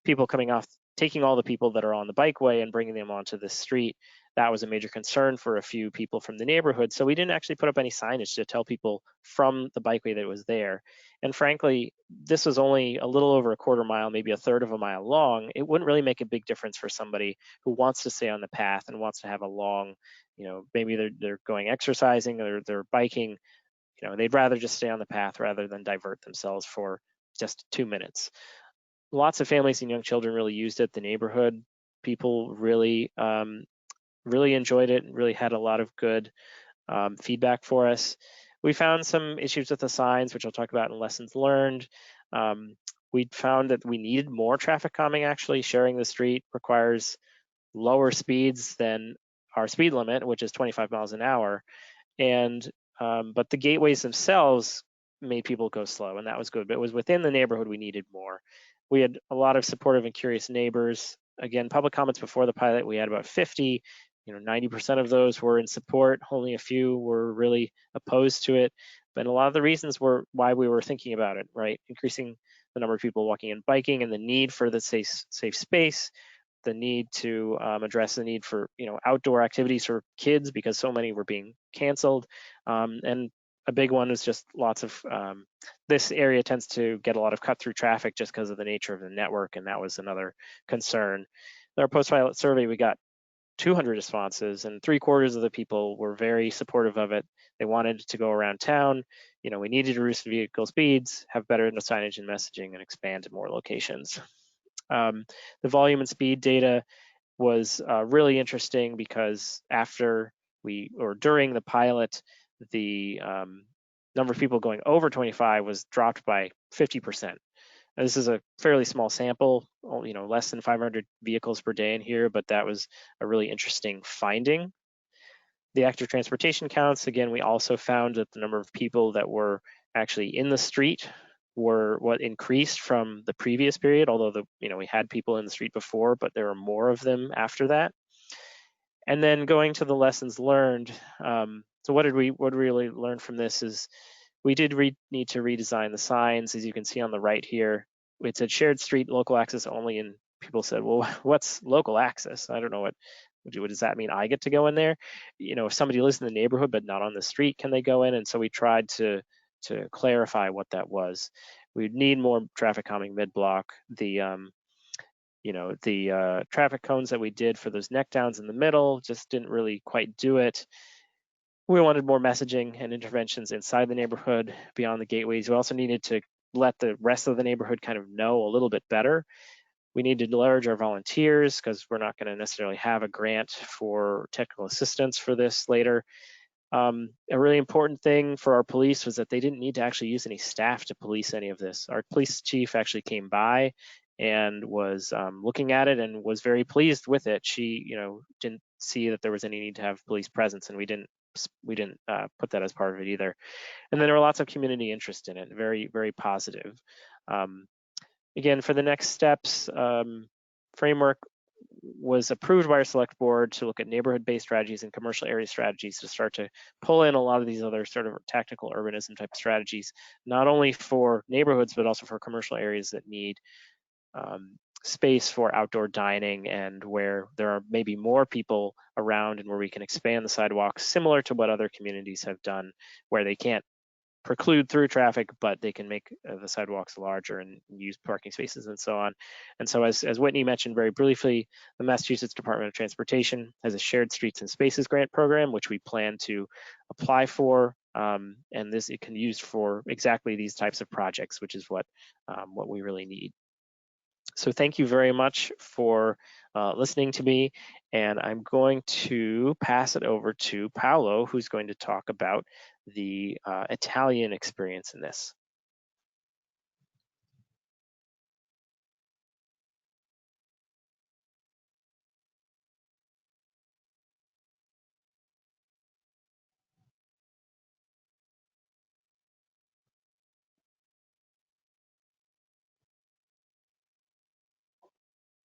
people coming off, taking all the people that are on the bikeway and bringing them onto the street. that was a major concern for a few people from the neighborhood. So we didn't actually put up any signage to tell people from the bikeway that it was there. And frankly, this was only a little over a quarter mile, maybe a third of a mile long. It wouldn't really make a big difference for somebody who wants to stay on the path and wants to have a long, maybe they're going exercising or they're biking, they'd rather just stay on the path rather than divert themselves for just 2 minutes. Lots of families and young children really used it. The neighborhood people really enjoyed it and really had a lot of good feedback for us. We found some issues with the signs, which I'll talk about in lessons learned. We found that we needed more traffic calming. Actually, sharing the street requires lower speeds than our speed limit, which is 25 miles an hour. But the gateways themselves made people go slow, and that was good. But it was within the neighborhood we needed more. We had a lot of supportive and curious neighbors. Again, public comments before the pilot, we had about 50. 90% of those were in support. Only a few were really opposed to it. But a lot of the reasons were why we were thinking about it, right? Increasing the number of people walking and biking and the need for the safe space, the need to address the need for outdoor activities for kids because so many were being canceled, and a big one is just lots of this area tends to get a lot of cut through traffic just because of the nature of the network, and that was another concern. In our post-pilot survey, we got 200 responses, and 3/4 of the people were very supportive of it. They wanted to go around town. We needed to reduce vehicle speeds, have better signage and messaging, and expand to more locations. The volume and speed data was really interesting because during the pilot, the number of people going over 25 was dropped by 50%. Now, this is a fairly small sample, less than 500 vehicles per day in here, but that was a really interesting finding. The active transportation counts, again, we also found that the number of people that were actually in the street were what increased from the previous period, although we had people in the street before, but there were more of them after that. And then going to the lessons learned, so what we really learned from this is we did need to redesign the signs. As you can see on the right here, it said shared street, local access only, and people said, well, what's local access? I don't know what does that mean? I get to go in there? If somebody lives in the neighborhood but not on the street, can they go in? And so we tried to clarify what that was. We'd need more traffic calming mid-block. The traffic cones that we did for those neck downs in the middle just didn't really quite do it. We wanted more messaging and interventions inside the neighborhood beyond the gateways. We also needed to let the rest of the neighborhood kind of know a little bit better. We need to leverage our volunteers because we're not going to necessarily have a grant for technical assistance for this later. A really important thing for our police was that they didn't need to actually use any staff to police any of this. Our police chief actually came by and was looking at it and was very pleased with it. She, didn't see that there was any need to have police presence, and we didn't put that as part of it either. And then there were lots of community interest in it, very, very positive. Again, for the next steps, framework was approved by our select board to look at neighborhood-based strategies and commercial area strategies to start to pull in a lot of these other sort of tactical urbanism type strategies, not only for neighborhoods, but also for commercial areas that need space for outdoor dining and where there are maybe more people around and where we can expand the sidewalks, similar to what other communities have done, where they can't preclude through traffic, but they can make the sidewalks larger and use parking spaces and so on. And so as Whitney mentioned very briefly, the Massachusetts Department of Transportation has a shared streets and spaces grant program, which we plan to apply for. And it can be used for exactly these types of projects, which is what we really need. So thank you very much for listening to me. And I'm going to pass it over to Paolo, who's going to talk about the Italian experience in this.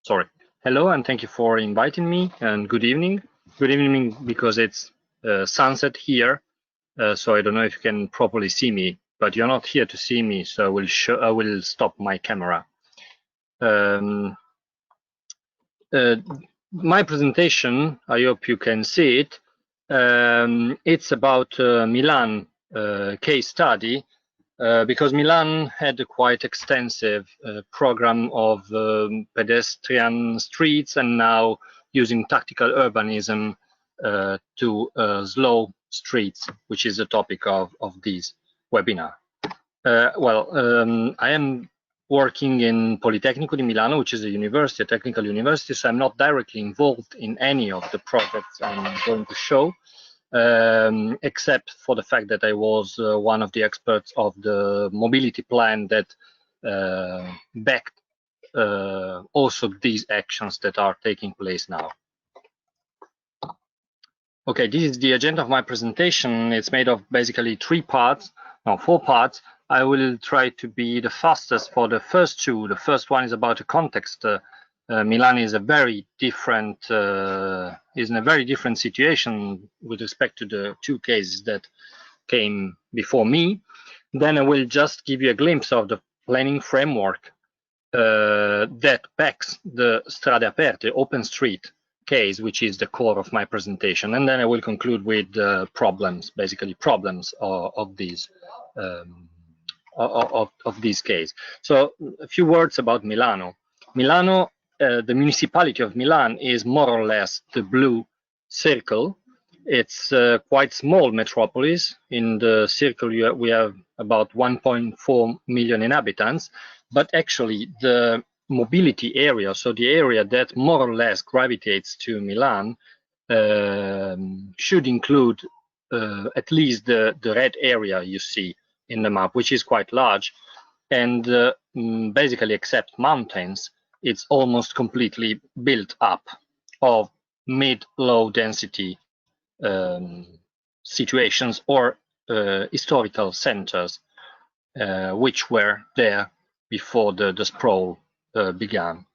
Sorry. Hello, and thank you for inviting me, and good evening. Good evening because it's sunset here, so I don't know if you can properly see me, but you're not here to see me, so I will stop my camera. my presentation, I hope you can see it. It's about Milan case study, because Milan had a quite extensive program of pedestrian streets, and now using tactical urbanism to slow streets, which is the topic of this webinar. I am working in Politecnico di Milano, which is a university, a technical university, so I'm not directly involved in any of the projects I'm going to show, except for the fact that I was one of the experts of the mobility plan that backed also these actions that are taking place now. Okay, this is the agenda of my presentation. It's made of basically 4 parts. I will try to be the fastest for the first 2. The first one is about the context. Milan is a very different, is in a very different situation with respect to the 2 cases that came before me. Then I will just give you a glimpse of the planning framework that backs the Strade Aperte, open street case, which is the core of my presentation, and then I will conclude with problems, basically problems of these of this case. So a few words about Milano. Milano, the municipality of Milan is more or less the blue circle. It's quite small metropolis. In the circle we have about 1.4 million inhabitants, but actually the mobility area, so the area that more or less gravitates to Milan, should include at least the red area you see in the map, which is quite large, and basically except mountains, it's almost completely built up of mid-low density situations or historical centers, which were there before the sprawl began.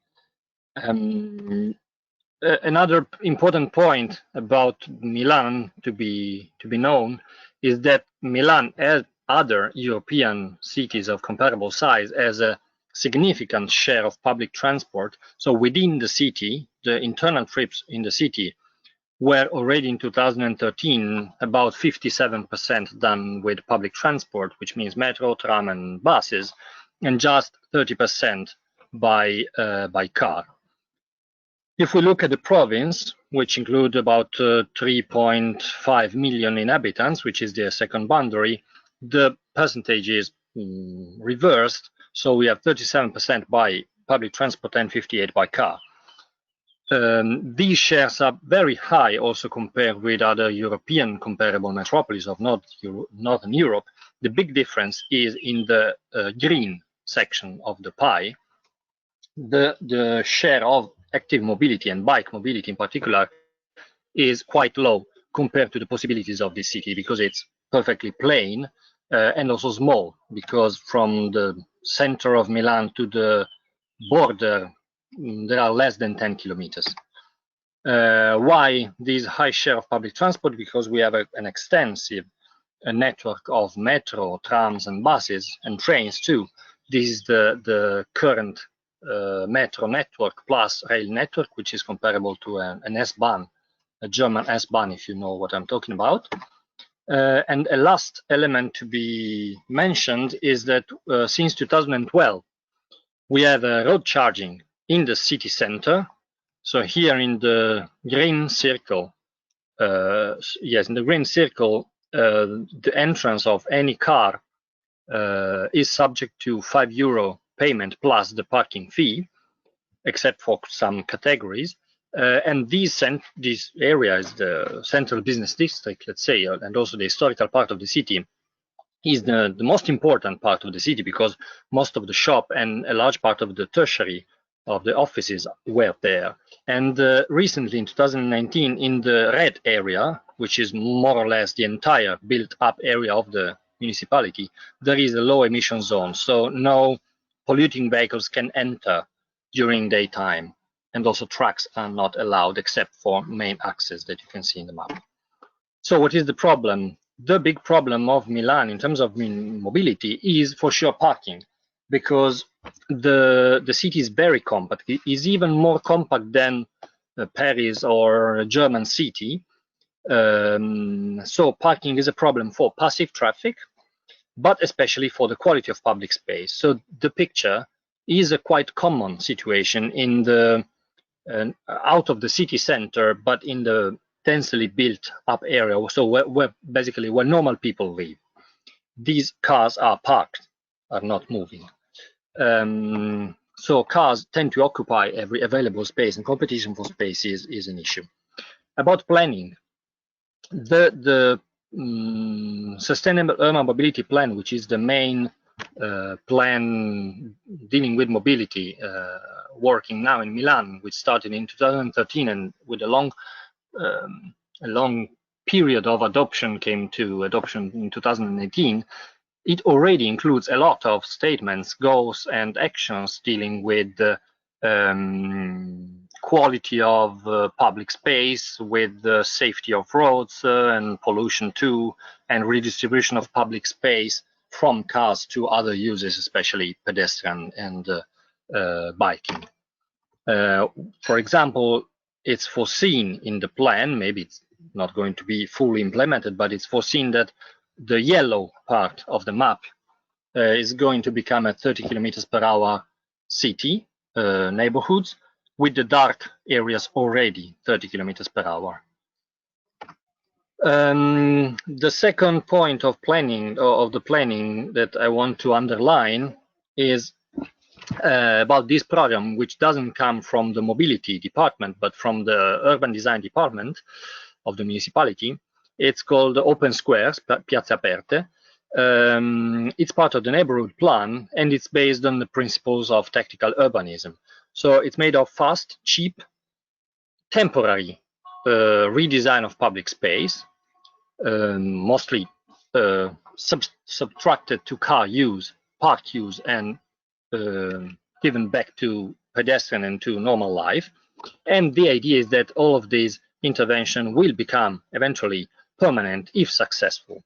Another important point about Milan to be known is that Milan, as other European cities of comparable size, has a significant share of public transport. So within the city, the internal trips in the city were already in 2013 about 57% done with public transport, which means metro, tram, and buses, and just 30% by car. If we look at the province, which include about 3.5 million inhabitants, which is their second boundary, the percentage is reversed. So we have 37% by public transport and 58% by car. These shares are very high also compared with other European comparable metropolis of Northern Europe. The big difference is in the green section of the pie. The share of active mobility and bike mobility in particular is quite low compared to the possibilities of this city, because it's perfectly plain and also small, because from the center of Milan to the border there are less than 10 kilometers. Why this high share of public transport? Because we have an extensive network of metro, trams, and buses, and trains too. This is the current metro network plus rail network, which is comparable to an S-Bahn, a German S-Bahn, if you know what I'm talking about. And a last element to be mentioned is that since 2012, we have road charging in the city center. So here in the green circle, yes, in the green circle, the entrance of any car is subject to €5 payment plus the parking fee, except for some categories. And this area is the central business district, let's say, and also the historical part of the city is the most important part of the city, because most of the shop and a large part of the tertiary of the offices were there. And recently in 2019, in the red area, which is more or less the entire built up area of the municipality, there is a low emission zone. So no polluting vehicles can enter during daytime. And also trucks are not allowed except for main access that you can see in the map. So what is the problem? The big problem of Milan in terms of mobility is for sure parking, because the city is very compact. It is even more compact than Paris or a German city. So parking is a problem for passive traffic, but especially for the quality of public space. So the picture is a quite common situation in the out of the city center, but in the densely built up area, so where basically where normal people live. These cars are parked, are not moving. So cars tend to occupy every available space, and competition for space is an issue. About planning, the Sustainable Urban Mobility Plan, which is the main plan dealing with mobility, working now in Milan, which started in 2013, and with a long period of adoption came to adoption in 2018. It already includes a lot of statements, goals, and actions dealing with quality of public space, with the safety of roads and pollution too, and redistribution of public space from cars to other uses, especially pedestrian and biking. For example, it's foreseen in the plan, maybe it's not going to be fully implemented, but it's foreseen that the yellow part of the map is going to become a 30 kilometers per hour city, neighborhoods, with the dark areas already 30 kilometers per hour. The second point of planning, of the planning that I want to underline is about this program, which doesn't come from the mobility department, but from the urban design department of the municipality. It's called Open Squares, Piazze Aperte. It's part of the neighborhood plan, and it's based on the principles of tactical urbanism. So it's made of fast, cheap, temporary redesign of public space, mostly subtracted to car use, park use, and given back to pedestrian and to normal life. And the idea is that all of these intervention will become eventually permanent if successful.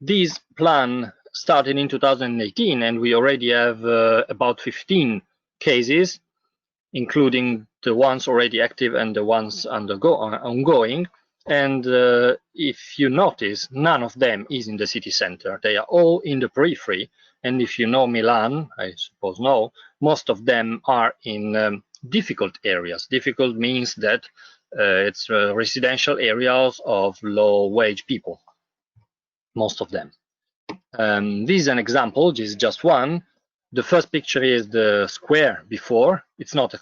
This plan started in 2018, and we already have about 15 cases, including the ones already active and the ones ongoing. And if you notice, none of them is in the city center. They are all in the periphery. And if you know Milan, I suppose no, most of them are in difficult areas. Difficult means that it's residential areas of low-wage people, most of them. This is an example. This is just one. The first picture is the square before. It's not a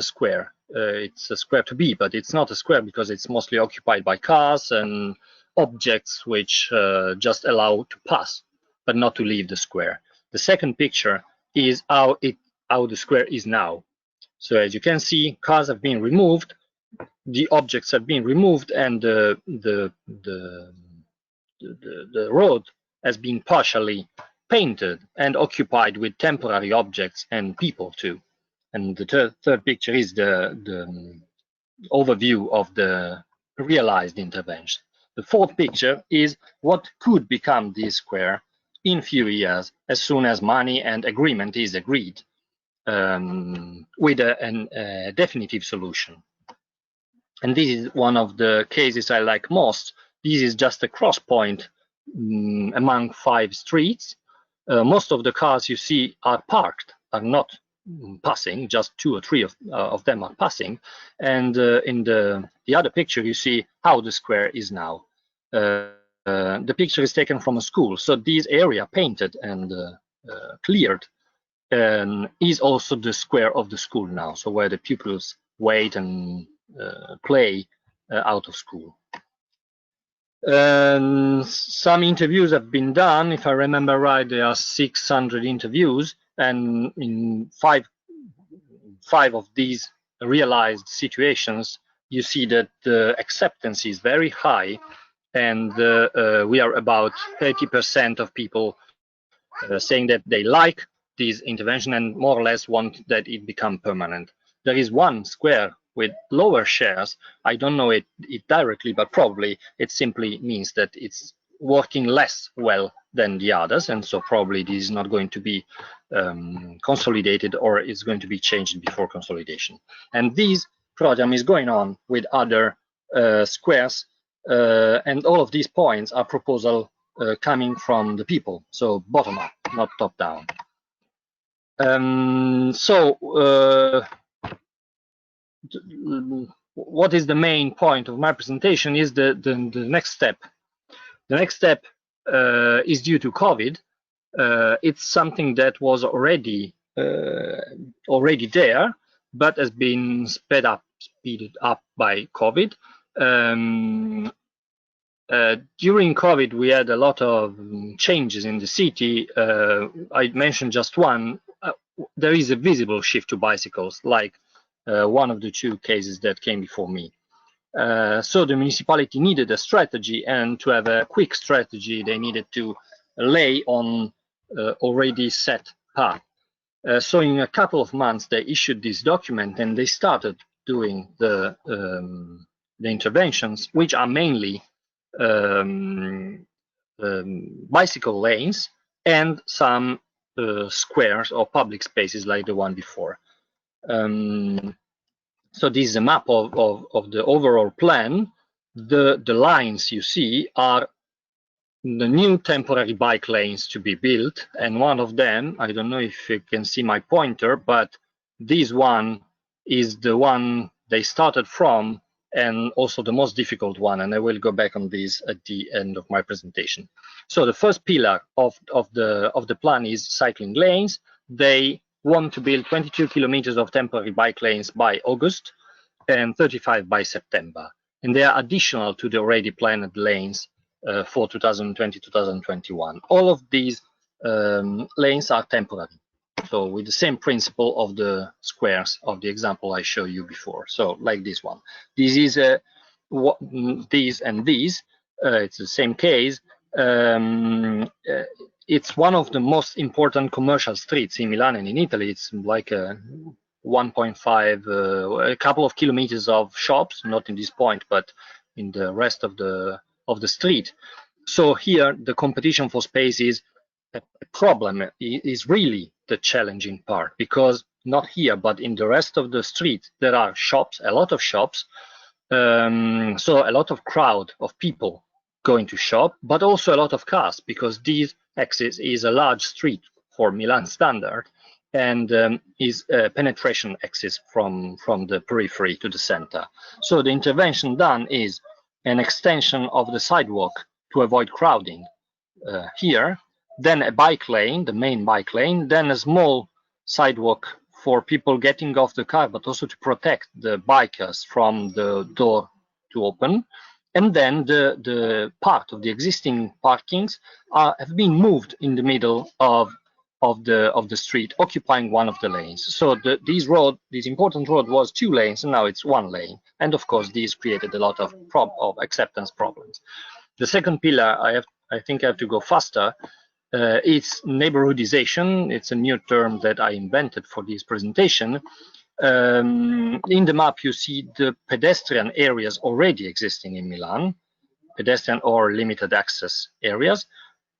square. It's a square to be, but it's not a square because it's mostly occupied by cars and objects which just allow to pass, but not to leave the square. The second picture is how the square is now. So as you can see, cars have been removed, the objects have been removed, and the road has been partially painted and occupied with temporary objects and people too. And the third picture is the overview of the realized intervention. The fourth picture is what could become this square in few years, as soon as money and agreement is agreed with a definitive solution. And this is one of the cases I like most. This is just a cross point among 5 streets. Most of the cars you see are parked, are not passing, just 2 or 3 of them are passing. And in the other picture, you see how the square is now. The picture is taken from a school. So this area painted and cleared is also the square of the school now. So where the pupils wait and play out of school. Some interviews have been done. If I remember right, there are 600 interviews, and in five of these realized situations, you see that the acceptance is very high, and we are about 30% of people saying that they like this intervention and more or less want that it become permanent. There is one square with lower shares. I don't know it directly, but probably it simply means that it's working less well than the others, and so probably this is not going to be consolidated, or it's going to be changed before consolidation. And this program is going on with other squares, and all of these points are proposal coming from the people, so bottom up, not top down. What is the main point of my presentation is the next step. The next step is due to COVID. It's something that was already there, but has been speeded up by COVID. During COVID, we had a lot of changes in the city. I mentioned just one. There is a visible shift to bicycles, like one of the two cases that came before me. So the municipality needed a strategy, and to have a quick strategy, they needed to lay on already set path. So in a couple of months, they issued this document, and they started doing the interventions, which are mainly bicycle lanes and some squares or public spaces like the one before. So this is a map of the overall plan. The lines you see are the new temporary bike lanes to be built, and one of them, I don't know if you can see my pointer, but this one is the one they started from, and also the most difficult one, and I will go back on this at the end of my presentation. So the first pillar of the plan is cycling lanes. They want to build 22 kilometers of temporary bike lanes by August and 35 by September, and they are additional to the already planned lanes for 2020-2021. All of these lanes are temporary, so with the same principle of the squares of the example I showed you before. So like this one, this is these and these. It's the same case. It's one of the most important commercial streets in Milan and in Italy. It's like a 1.5, a couple of kilometers of shops, not in this point, but in the rest of the street. So here the competition for space is a problem, is really the challenging part, because not here, but in the rest of the street, there are shops, a lot of shops. So a lot of crowd of people going to shop, but also a lot of cars, because this axis is a large street for Milan standard, and is a penetration axis from the periphery to the center. So the intervention done is an extension of the sidewalk to avoid crowding here, then a bike lane, the main bike lane, then a small sidewalk for people getting off the car, but also to protect the bikers from the door to open. And then the part of the existing parkings have been moved in the middle of the street, occupying one of the lanes. So this important road was 2 lanes, and now it's 1 lane. And of course, this created a lot of acceptance problems. The second pillar, I think I have to go faster. It's neighborhoodization. It's a new term that I invented for this presentation. In the map, you see the pedestrian areas already existing in Milan, pedestrian or limited access areas.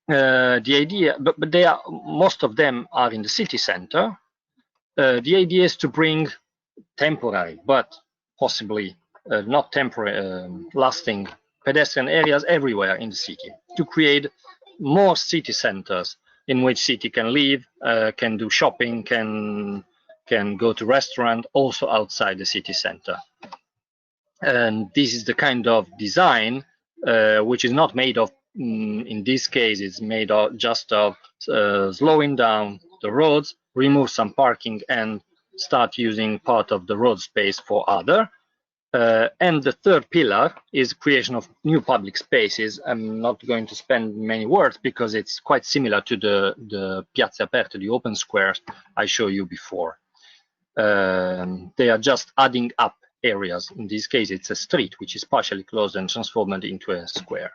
The idea, but they are, most of them are in the city center. The idea is to bring temporary, but possibly not temporary, lasting pedestrian areas everywhere in the city, to create more city centers in which city can live, can do shopping, can go to restaurant, also outside the city center. And this is the kind of design which is not made of, in this case, it's made of just of slowing down the roads, remove some parking, and start using part of the road space for other. And the third pillar is creation of new public spaces. I'm not going to spend many words because it's quite similar to the Piazze Aperte, the open squares I showed you before. They are just adding up areas. In this case, it's a street which is partially closed and transformed into a square.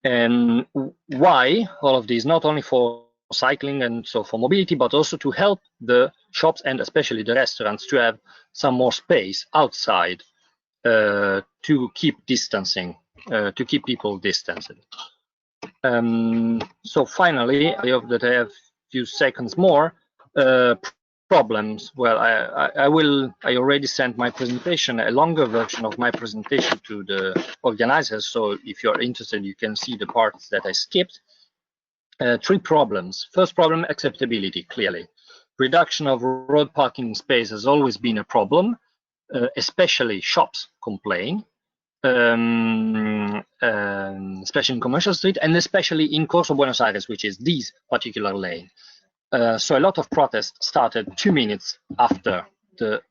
And why all of this? Not only for cycling and so for mobility, but also to help the shops and especially the restaurants to have some more space outside to keep distancing, to keep people distanced. So finally, I hope that I have a few seconds more. Problems. Well, I already sent my presentation, a longer version of my presentation, to the organizers. So if you're interested, you can see the parts that I skipped. 3 problems. First problem, acceptability, clearly. Reduction of road parking space has always been a problem, especially shops complain, especially in commercial street, and especially in Corso Buenos Aires, which is this particular lane. So a lot of protests started 2 minutes after the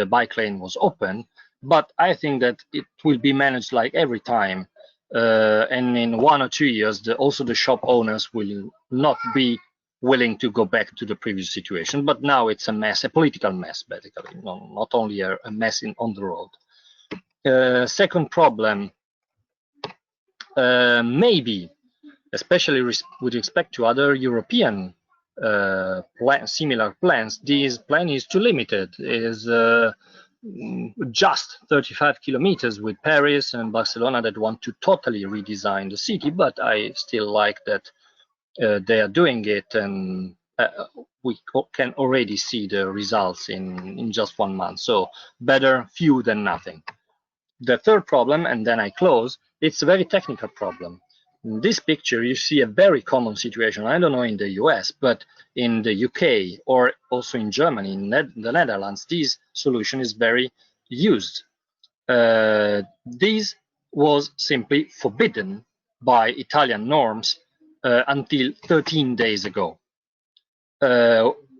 bike lane was open, but I think that it will be managed like every time. And in 1 or 2 years, also the shop owners will not be willing to go back to the previous situation. But now it's a mess, a political mess, basically, not only a mess on the road. Second problem, maybe, especially with respect to other European similar plans, this plan is too limited. It is just 35 kilometers with Paris and Barcelona that want to totally redesign the city, but I still like that they are doing it, and we can already see the results in just 1 month. So better few than nothing. The third problem, and then I close, it's a very technical problem. In this picture, you see a very common situation. I don't know in the US, but in the UK or also in Germany, in the Netherlands, this solution is very used. This was simply forbidden by Italian norms until 13 days ago.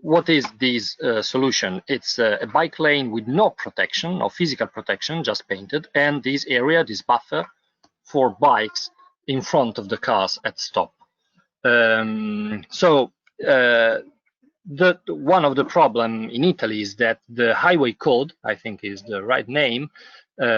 What is this solution? It's a bike lane with no protection, no physical protection, just painted, and this area, this buffer for bikes in front of the cars at stop. So one of the problem in Italy is that the highway code, I think is the right name,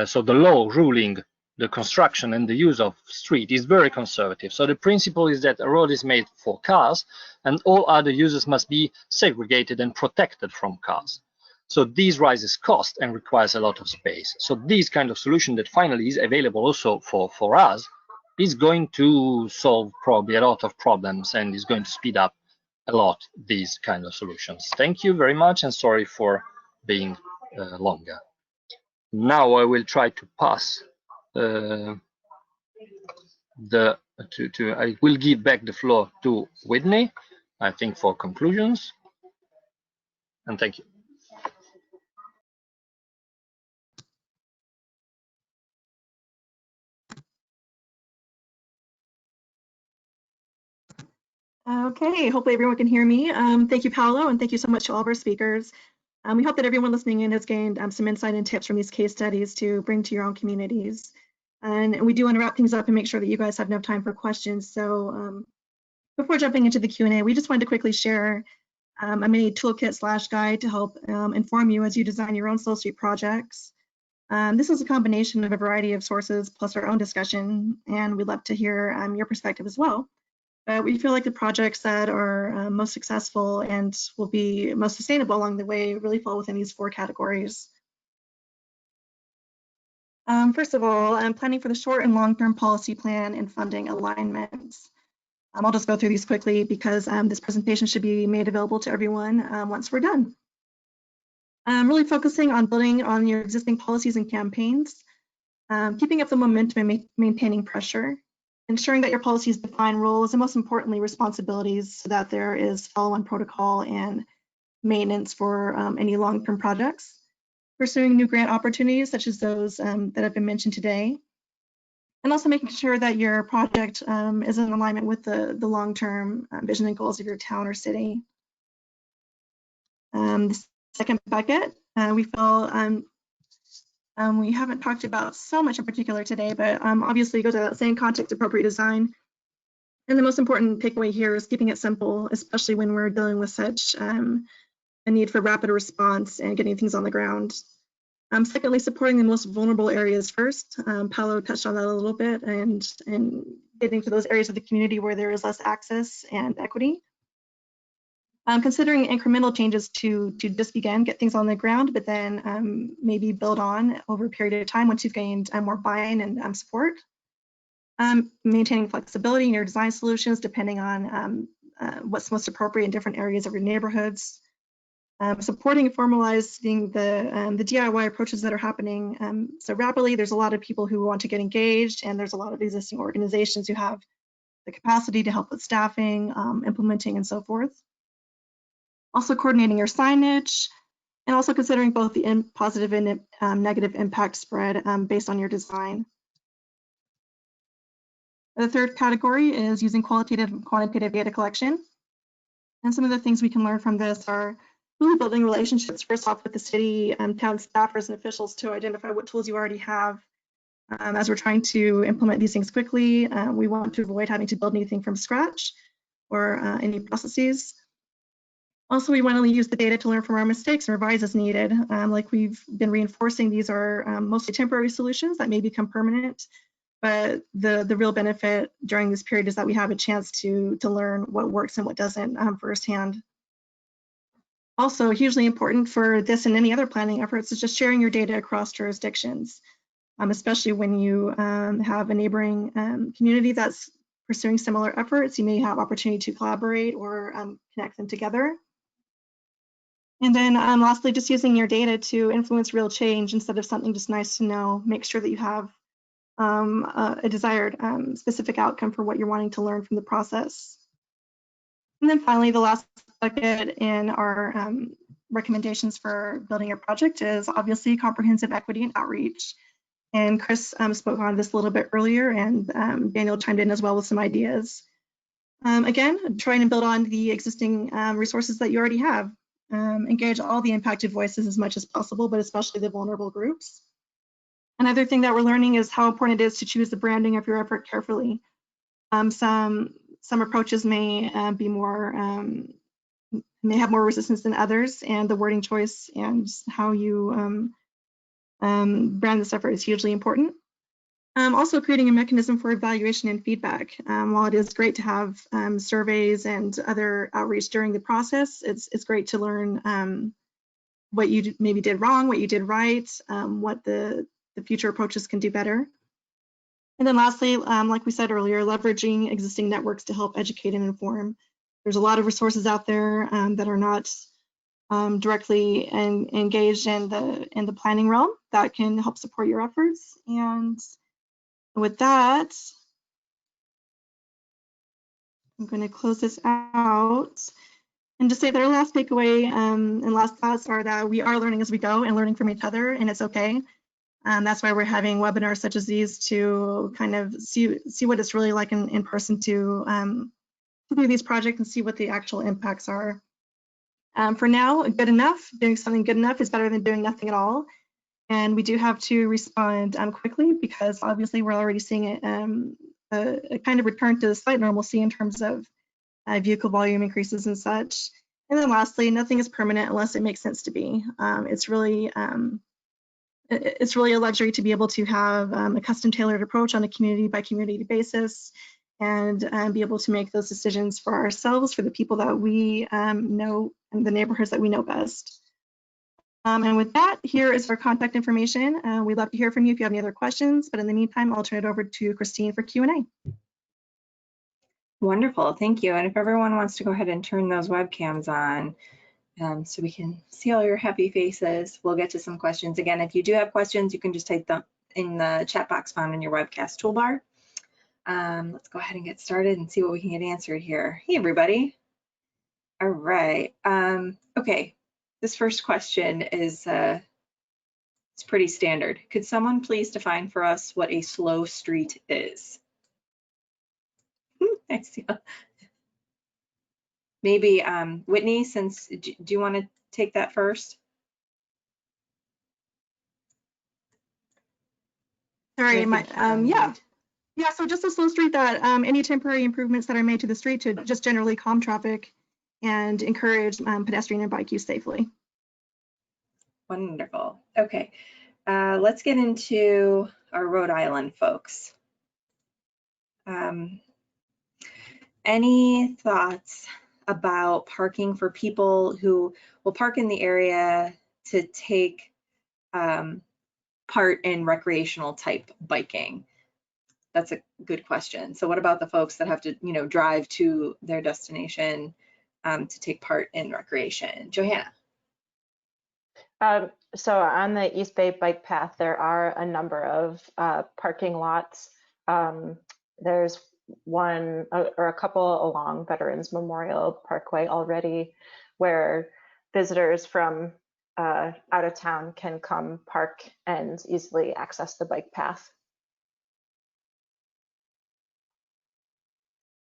so the law ruling the construction and the use of street is very conservative. So the principle is that a road is made for cars and all other users must be segregated and protected from cars. So this raises cost and requires a lot of space. So this kind of solution that finally is available also for us is going to solve probably a lot of problems and is going to speed up a lot these kind of solutions. Thank you very much and sorry for being longer. Now I will try to pass I will give back the floor to Whitney, I think, for conclusions. And thank you. Okay, hopefully everyone can hear me. Thank you, Paolo, and thank you so much to all of our speakers. We hope that everyone listening in has gained some insight and tips from these case studies to bring to your own communities. And we do want to wrap things up and make sure that you guys have enough time for questions. So before jumping into the Q&A, we just wanted to quickly share a mini toolkit / guide to help inform you as you design your own slow street projects. This is a combination of a variety of sources plus our own discussion, and we'd love to hear your perspective as well. But we feel like the projects that are most successful and will be most sustainable along the way really fall within these 4 categories. First of all, I'm planning for the short and long-term policy plan and funding alignments. I'll just go through these quickly because this presentation should be made available to everyone once we're done. Really focusing on building on your existing policies and campaigns, keeping up the momentum and maintaining pressure, ensuring that your policies define roles and most importantly responsibilities so that there is follow-on protocol and maintenance for any long-term projects. Pursuing new grant opportunities such as those that have been mentioned today, and also making sure that your project is in alignment with the long-term vision and goals of your town or city. The second bucket, we feel we haven't talked about so much in particular today, but obviously it goes without saying context appropriate design. And the most important takeaway here is keeping it simple, especially when we're dealing with such a need for rapid response and getting things on the ground. Secondly, supporting the most vulnerable areas first. Paolo touched on that a little bit, and getting to those areas of the community where there is less access and equity. Considering incremental changes to just begin, get things on the ground, but then maybe build on over a period of time once you've gained more buy-in and support. Maintaining flexibility in your design solutions depending on what's most appropriate in different areas of your neighborhoods. Supporting and formalizing the DIY approaches that are happening so rapidly. There's a lot of people who want to get engaged, and there's a lot of existing organizations who have the capacity to help with staffing, implementing, and so forth. Also coordinating your signage, and also considering both the positive and negative impact spread based on your design. The third category is using qualitative and quantitative data collection. And some of the things we can learn from this are really building relationships, first off with the city, town staffers and officials to identify what tools you already have. As we're trying to implement these things quickly, we want to avoid having to build anything from scratch or any processes. Also, we want to use the data to learn from our mistakes and revise as needed. Like we've been reinforcing, these are mostly temporary solutions that may become permanent, but the real benefit during this period is that we have a chance to learn what works and what doesn't firsthand. Also, hugely important for this and any other planning efforts is just sharing your data across jurisdictions, especially when you have a neighboring community that's pursuing similar efforts. You may have opportunity to collaborate or connect them together. And then lastly, just using your data to influence real change instead of something just nice to know. Make sure that you have a desired specific outcome for what you're wanting to learn from the process. And then finally, the last bucket in our recommendations for building your project is obviously comprehensive equity and outreach. And Chris spoke on this a little bit earlier, and Daniel chimed in as well with some ideas. Again, trying to build on the existing resources that you already have. Engage all the impacted voices as much as possible, but especially the vulnerable groups. Another thing that we're learning is how important it is to choose the branding of your effort carefully. Some approaches may be more, may have more resistance than others, and the wording choice and how you brand this effort is hugely important. Also creating a mechanism for evaluation and feedback. While it is great to have surveys and other outreach during the process, it's great to learn what you maybe did wrong, what you did right, what the future approaches can do better. And then lastly, like we said earlier, leveraging existing networks to help educate and inform. There's a lot of resources out there that are not directly engaged in the planning realm that can help support your efforts. And with that, I'm going to close this out and just say that our last takeaway and last thoughts are that we are learning as we go and learning from each other, and it's okay. That's why we're having webinars such as these to kind of see what it's really like in person to do these projects and see what the actual impacts are. For now, good enough, doing something good enough is better than doing nothing at all. And we do have to respond quickly because obviously we're already seeing it, a kind of return to the slight normalcy in terms of vehicle volume increases and such. And then lastly, nothing is permanent unless it makes sense to be. It's really a luxury to be able to have a custom tailored approach on a community by community basis and be able to make those decisions for ourselves, for the people that we know and the neighborhoods that we know best. And with that, here is our contact information. We'd love to hear from you if you have any other questions, but in the meantime, I'll turn it over to Christine for Q&A. Wonderful, thank you. And if everyone wants to go ahead and turn those webcams on so we can see all your happy faces, we'll get to some questions. Again, if you do have questions, you can just type them in the chat box found in your webcast toolbar. Let's go ahead and get started and see what we can get answered here. Hey, everybody. All right. Okay. This first question is it's pretty standard. Could someone please define for us what a slow street is? I see. Maybe Whitney, since do you want to take that first? Sorry, yeah. So just a slow street that any temporary improvements that are made to the street to just generally calm traffic and encourage pedestrian and bike use safely. Wonderful. Okay, let's get into our Rhode Island folks. Any thoughts about parking for people who will park in the area to take part in recreational type biking? That's a good question. So what about the folks that have to, you know, drive to their destination to take part in recreation? Johanna. So on the East Bay bike path, there are a number of parking lots. There's one or a couple along Veterans Memorial Parkway already, where visitors from out of town can come park and easily access the bike path.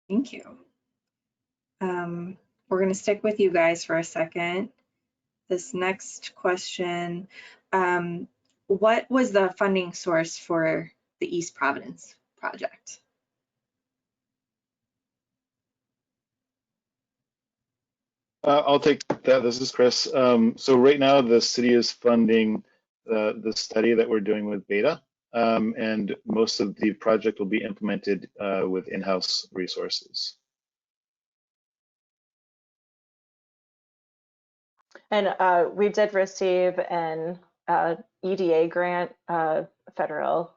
Thank you. We're going to stick with you guys for a second. This next question, what was the funding source for the East Providence project? I'll take that. This is Chris. So right now the city is funding the study that we're doing with Beta, and most of the project will be implemented with in-house resources. And we did receive an EDA grant, federal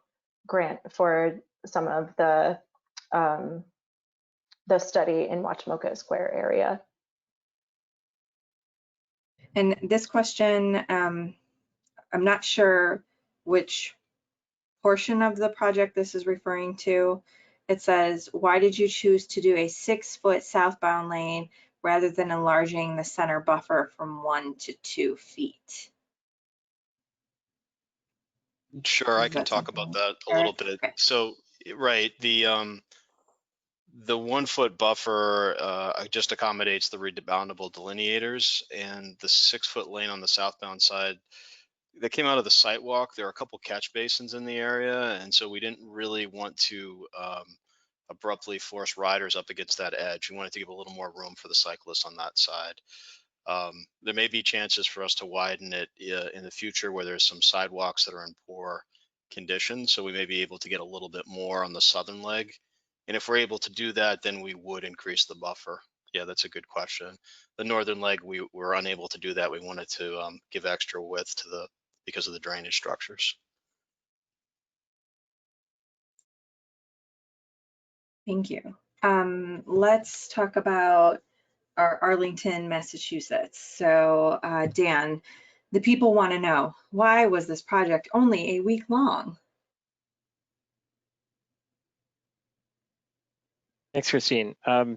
grant for some of the study in Wachamoka Square area. And this question, I'm not sure which portion of the project this is referring to. It says, why did you choose to do a 6-foot southbound lane rather than enlarging the center buffer from 1 to 2 feet? Sure, I can talk about that a little bit. Okay. So, right, the 1 foot buffer just accommodates the reboundable delineators, and the 6-foot lane on the southbound side that came out of the site walk. There are a couple catch basins in the area, and so we didn't really want to abruptly force riders up against that edge. We wanted to give a little more room for the cyclists on that side. There may be chances for us to widen it in the future where there's some sidewalks that are in poor condition, so we may be able to get a little bit more on the southern leg. And if we're able to do that, then we would increase the buffer. Yeah, that's a good question. The northern leg, we were unable to do that. We wanted to give extra width to because of the drainage structures. Thank you. Let's talk about our Arlington, Massachusetts. So Dan, the people want to know, why was this project only a week long? Thanks, Christine. I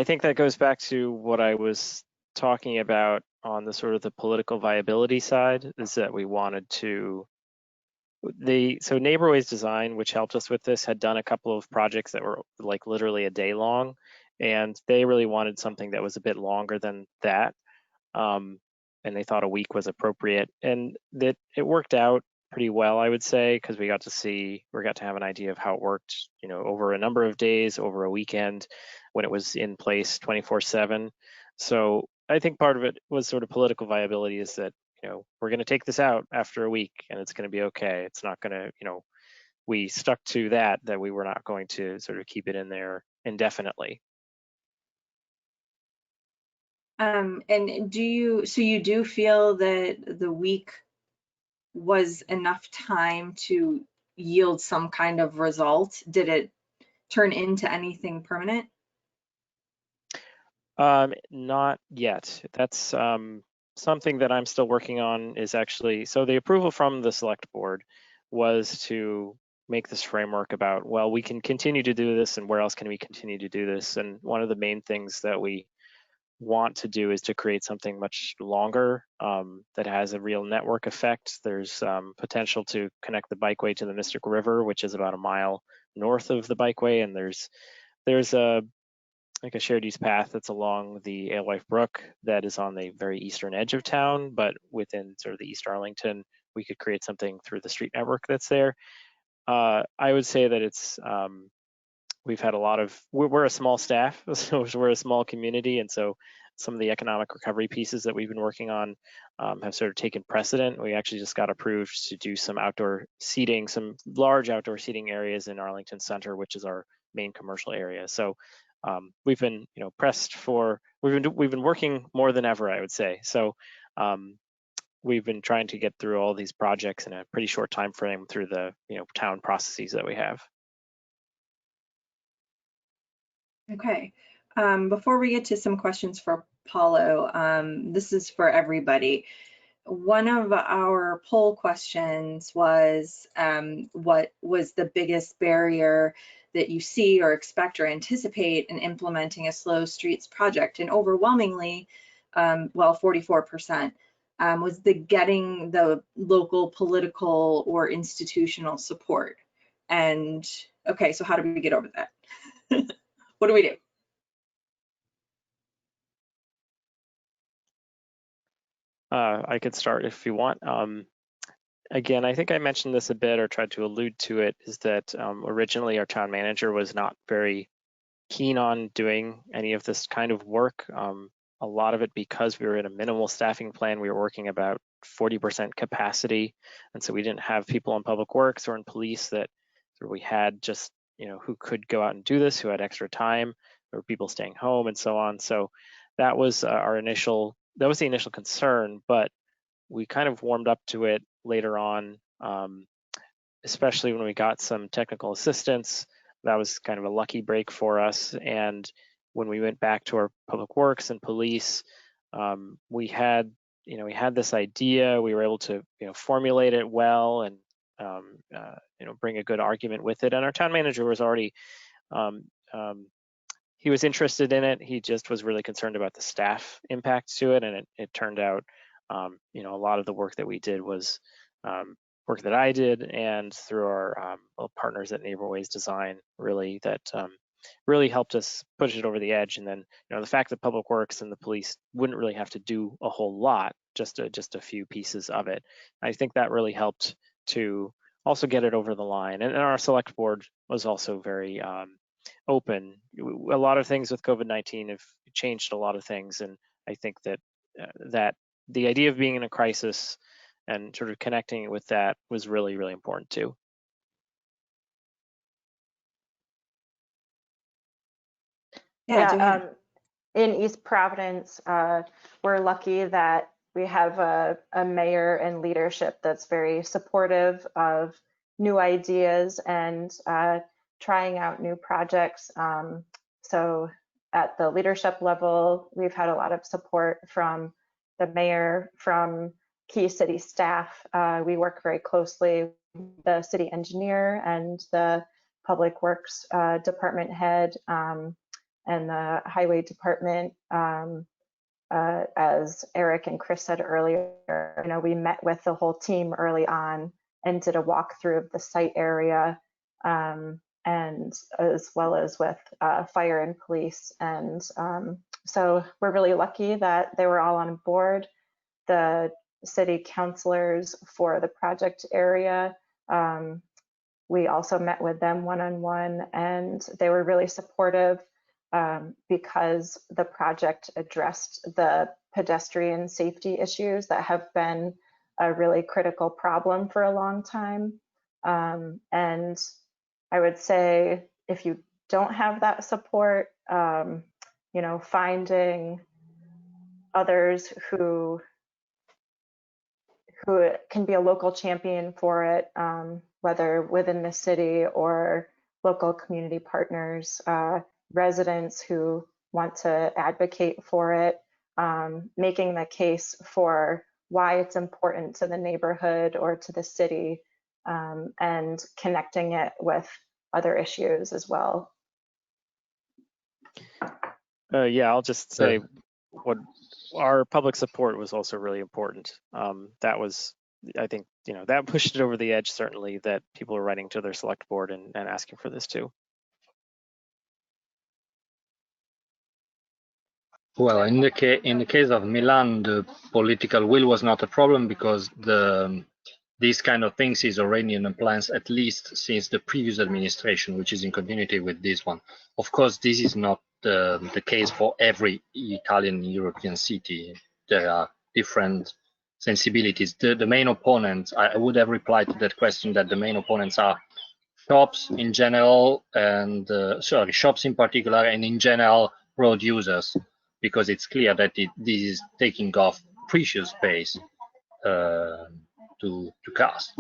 think that goes back to what I was talking about on the sort of the political viability side, is that we wanted to, so Neighborways Design, which helped us with this, had done a couple of projects that were like literally a day long, and they really wanted something that was a bit longer than that. And they thought a week was appropriate, and that it worked out pretty well, I would say, because we got to have an idea of how it worked, you know, over a number of days, over a weekend, when it was in place 24/7. So I think part of it was sort of political viability, is that, you know, we're going to take this out after a week and it's going to be okay. It's not going to, you know, we stuck to that we were not going to sort of keep it in there indefinitely. And so you do feel that the week was enough time to yield some kind of result? Did it turn into anything permanent? Not yet. That's something that I'm still working on, is actually, so the approval from the select board was to make this framework about, well, we can continue to do this, and where else can we continue to do this? And one of the main things that we want to do is to create something much longer that has a real network effect. There's potential to connect the bikeway to the Mystic River, which is about a mile north of the bikeway, and there's a like a shared use path that's along the Alewife Brook that is on the very eastern edge of town, but within sort of the East Arlington, we could create something through the street network that's there. I would say that it's we've had a lot of, we're a small staff, so we're a small community, and so some of the economic recovery pieces that we've been working on have sort of taken precedent. We actually just got approved to do some outdoor seating, some large outdoor seating areas in Arlington Center, which is our main commercial area. So we've been, you know, pressed for, we've been working more than ever, I would say. So we've been trying to get through all these projects in a pretty short time frame through the town processes that we have. Okay. Before we get to some questions for Paulo, this is for everybody. One of our poll questions was, what was the biggest barrier that you see or expect or anticipate in implementing a slow streets project? And overwhelmingly, well, 44%, was getting the local political or institutional support. And okay, so how do we get over that? What do we do? I could start if you want. Again, I think I mentioned this a bit or tried to allude to it, is that originally our town manager was not very keen on doing any of this kind of work. A lot of it because we were in a minimal staffing plan. We were working about 40% capacity. And so we didn't have people in public works or in police that we had just, who could go out and do this, who had extra time. There were people staying home and so on. So that was the initial concern, but we kind of warmed up to it later on, especially when we got some technical assistance. That was kind of a lucky break for us. And when we went back to our public works and police, we had this idea. We were able to formulate it well and bring a good argument with it. And our town manager was already he was interested in it. He just was really concerned about the staff impact to it. And it turned out, a lot of the work that we did was work that I did, and through our partners at Neighborways Design, really really helped us push it over the edge. And then, the fact that Public Works and the police wouldn't really have to do a whole lot, just a few pieces of it. I think that really helped to also get it over the line. And our select board was also very open. A lot of things with COVID-19 have changed a lot of things, and I think that that the idea of being in a crisis and sort of connecting it with that was really, really important too. Yeah, in East Providence, we're lucky that we have a mayor and leadership that's very supportive of new ideas and trying out new projects. So at the leadership level, we've had a lot of support from the mayor, from key city staff. We work very closely with the city engineer and the public works department head and the highway department. As Eric and Chris said earlier, we met with the whole team early on and did a walkthrough of the site area, and as well as with fire and police. And so we're really lucky that they were all on board. The city councilors for the project area, we also met with them one-on-one, and they were really supportive because the project addressed the pedestrian safety issues that have been a really critical problem for a long time. And I would say if you don't have that support, finding others who can be a local champion for it, whether within the city or local community partners, residents who want to advocate for it, making the case for why it's important to the neighborhood or to the city, and connecting it with other issues as well. Yeah, I'll just say what our public support was also really important. That was, I think, that pushed it over the edge, certainly, that people are writing to their select board and asking for this too. Well, in the case of Milan, the political will was not a problem because these kind of things is already in the plans at least since the previous administration, which is in continuity with this one. Of course, this is not the case for every Italian European city. There are different sensibilities. The main opponents, I would have replied to that question that the main opponents are shops in general and shops in particular, and in general road users, because it's clear that this is taking off precious space. to cars.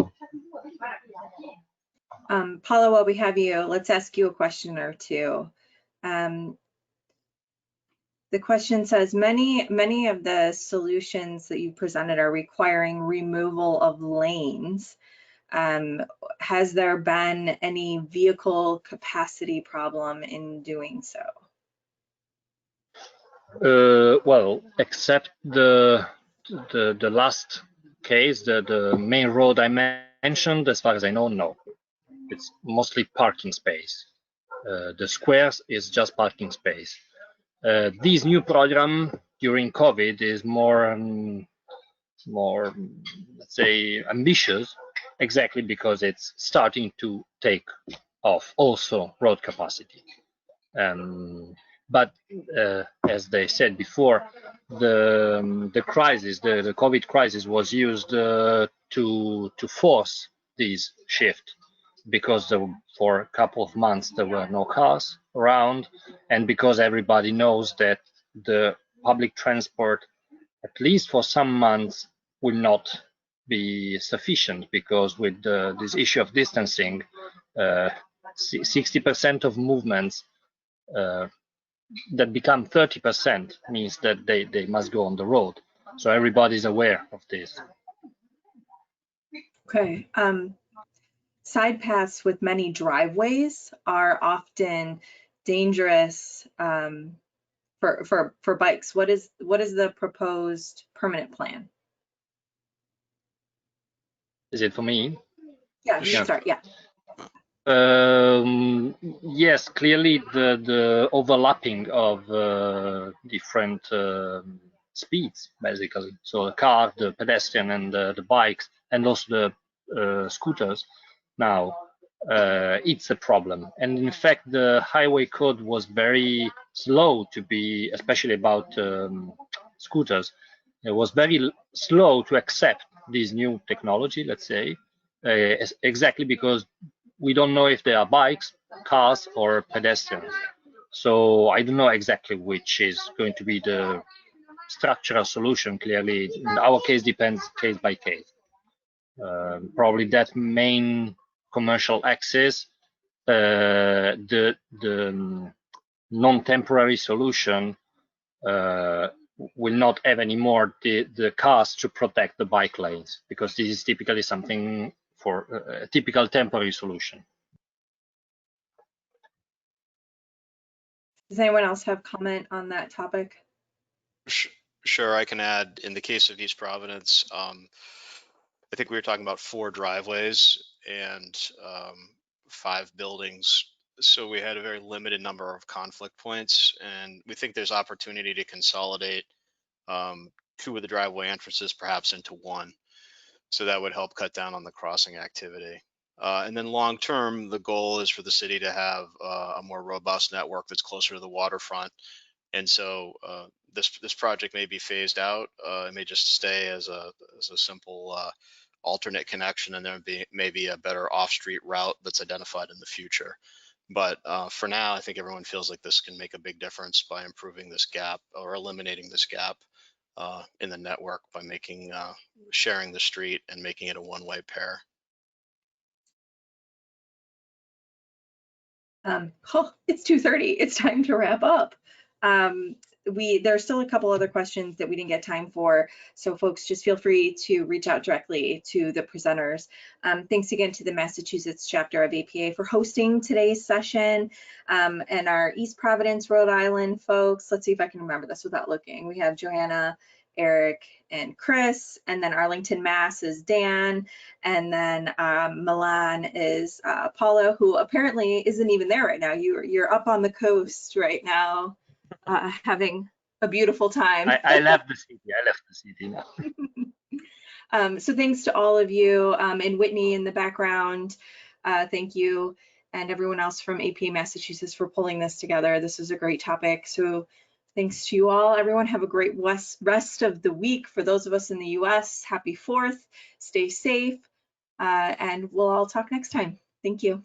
Paula, while we have you, let's ask you a question or two. The question says, many of the solutions that you presented are requiring removal of lanes. Has there been any vehicle capacity problem in doing so? Well, except the last case, the main road I mentioned, as far as I know, no. It's mostly parking space. The squares is just parking space. This new program during COVID is more, let's say, ambitious, exactly because it's starting to take off also road capacity. But as they said before, the crisis, the COVID crisis, was used to force this shift, because for a couple of months there were no cars around, and because everybody knows that the public transport, at least for some months, will not be sufficient, because with this issue of distancing, 60% of movements that become 30% means that they must go on the road. So everybody's aware of this. Okay. Side paths with many driveways are often dangerous for bikes. What is the proposed permanent plan? Is it for me? Yeah, you can start. Yeah. Yes, clearly the overlapping of different speeds, basically. So the car, the pedestrian, and the bikes, and also the scooters. Now, it's a problem. And in fact, the highway code was very slow to be, especially about scooters. It was very slow to accept this new technology, let's say, exactly because we don't know if they are bikes, cars, or pedestrians. So I don't know exactly which is going to be the structural solution. Clearly, in our case, depends case by case. Probably that main commercial access, the non-temporary solution will not have anymore the cars to protect the bike lanes, because this is typically something for a typical temporary solution. Does anyone else have comment on that topic? Sure, I can add. In the case of East Providence, I think we were talking about 4 driveways and 5 buildings. So we had a very limited number of conflict points, and we think there's opportunity to consolidate 2 of the driveway entrances perhaps into 1. So that would help cut down on the crossing activity. And then long term, the goal is for the city to have a more robust network that's closer to the waterfront. And so this project may be phased out. It may just stay as a simple alternate connection, and there may be a better off-street route that's identified in the future. But for now, I think everyone feels like this can make a big difference by improving this gap or eliminating this gap in the network by making sharing the street and making it a one-way pair. It's 2:30. It's time to wrap up. There's still a couple other questions that we didn't get time for, so folks, just feel free to reach out directly to the presenters. Thanks again to the Massachusetts chapter of APA for hosting today's session, and our East Providence, Rhode Island folks. Let's see if I can remember this without looking. We have Joanna, Eric, and Chris, and then Arlington, Mass is Dan, and then Milan is Paula, who apparently isn't even there right now. You're up on the coast right now, having a beautiful time. I left the city. I left the city now. So thanks to all of you, and Whitney in the background. Thank you, and everyone else from APA Massachusetts for pulling this together. This is a great topic. So thanks to you all. Everyone have a great rest of the week. For those of us in the US, happy 4th. Stay safe, and we'll all talk next time. Thank you.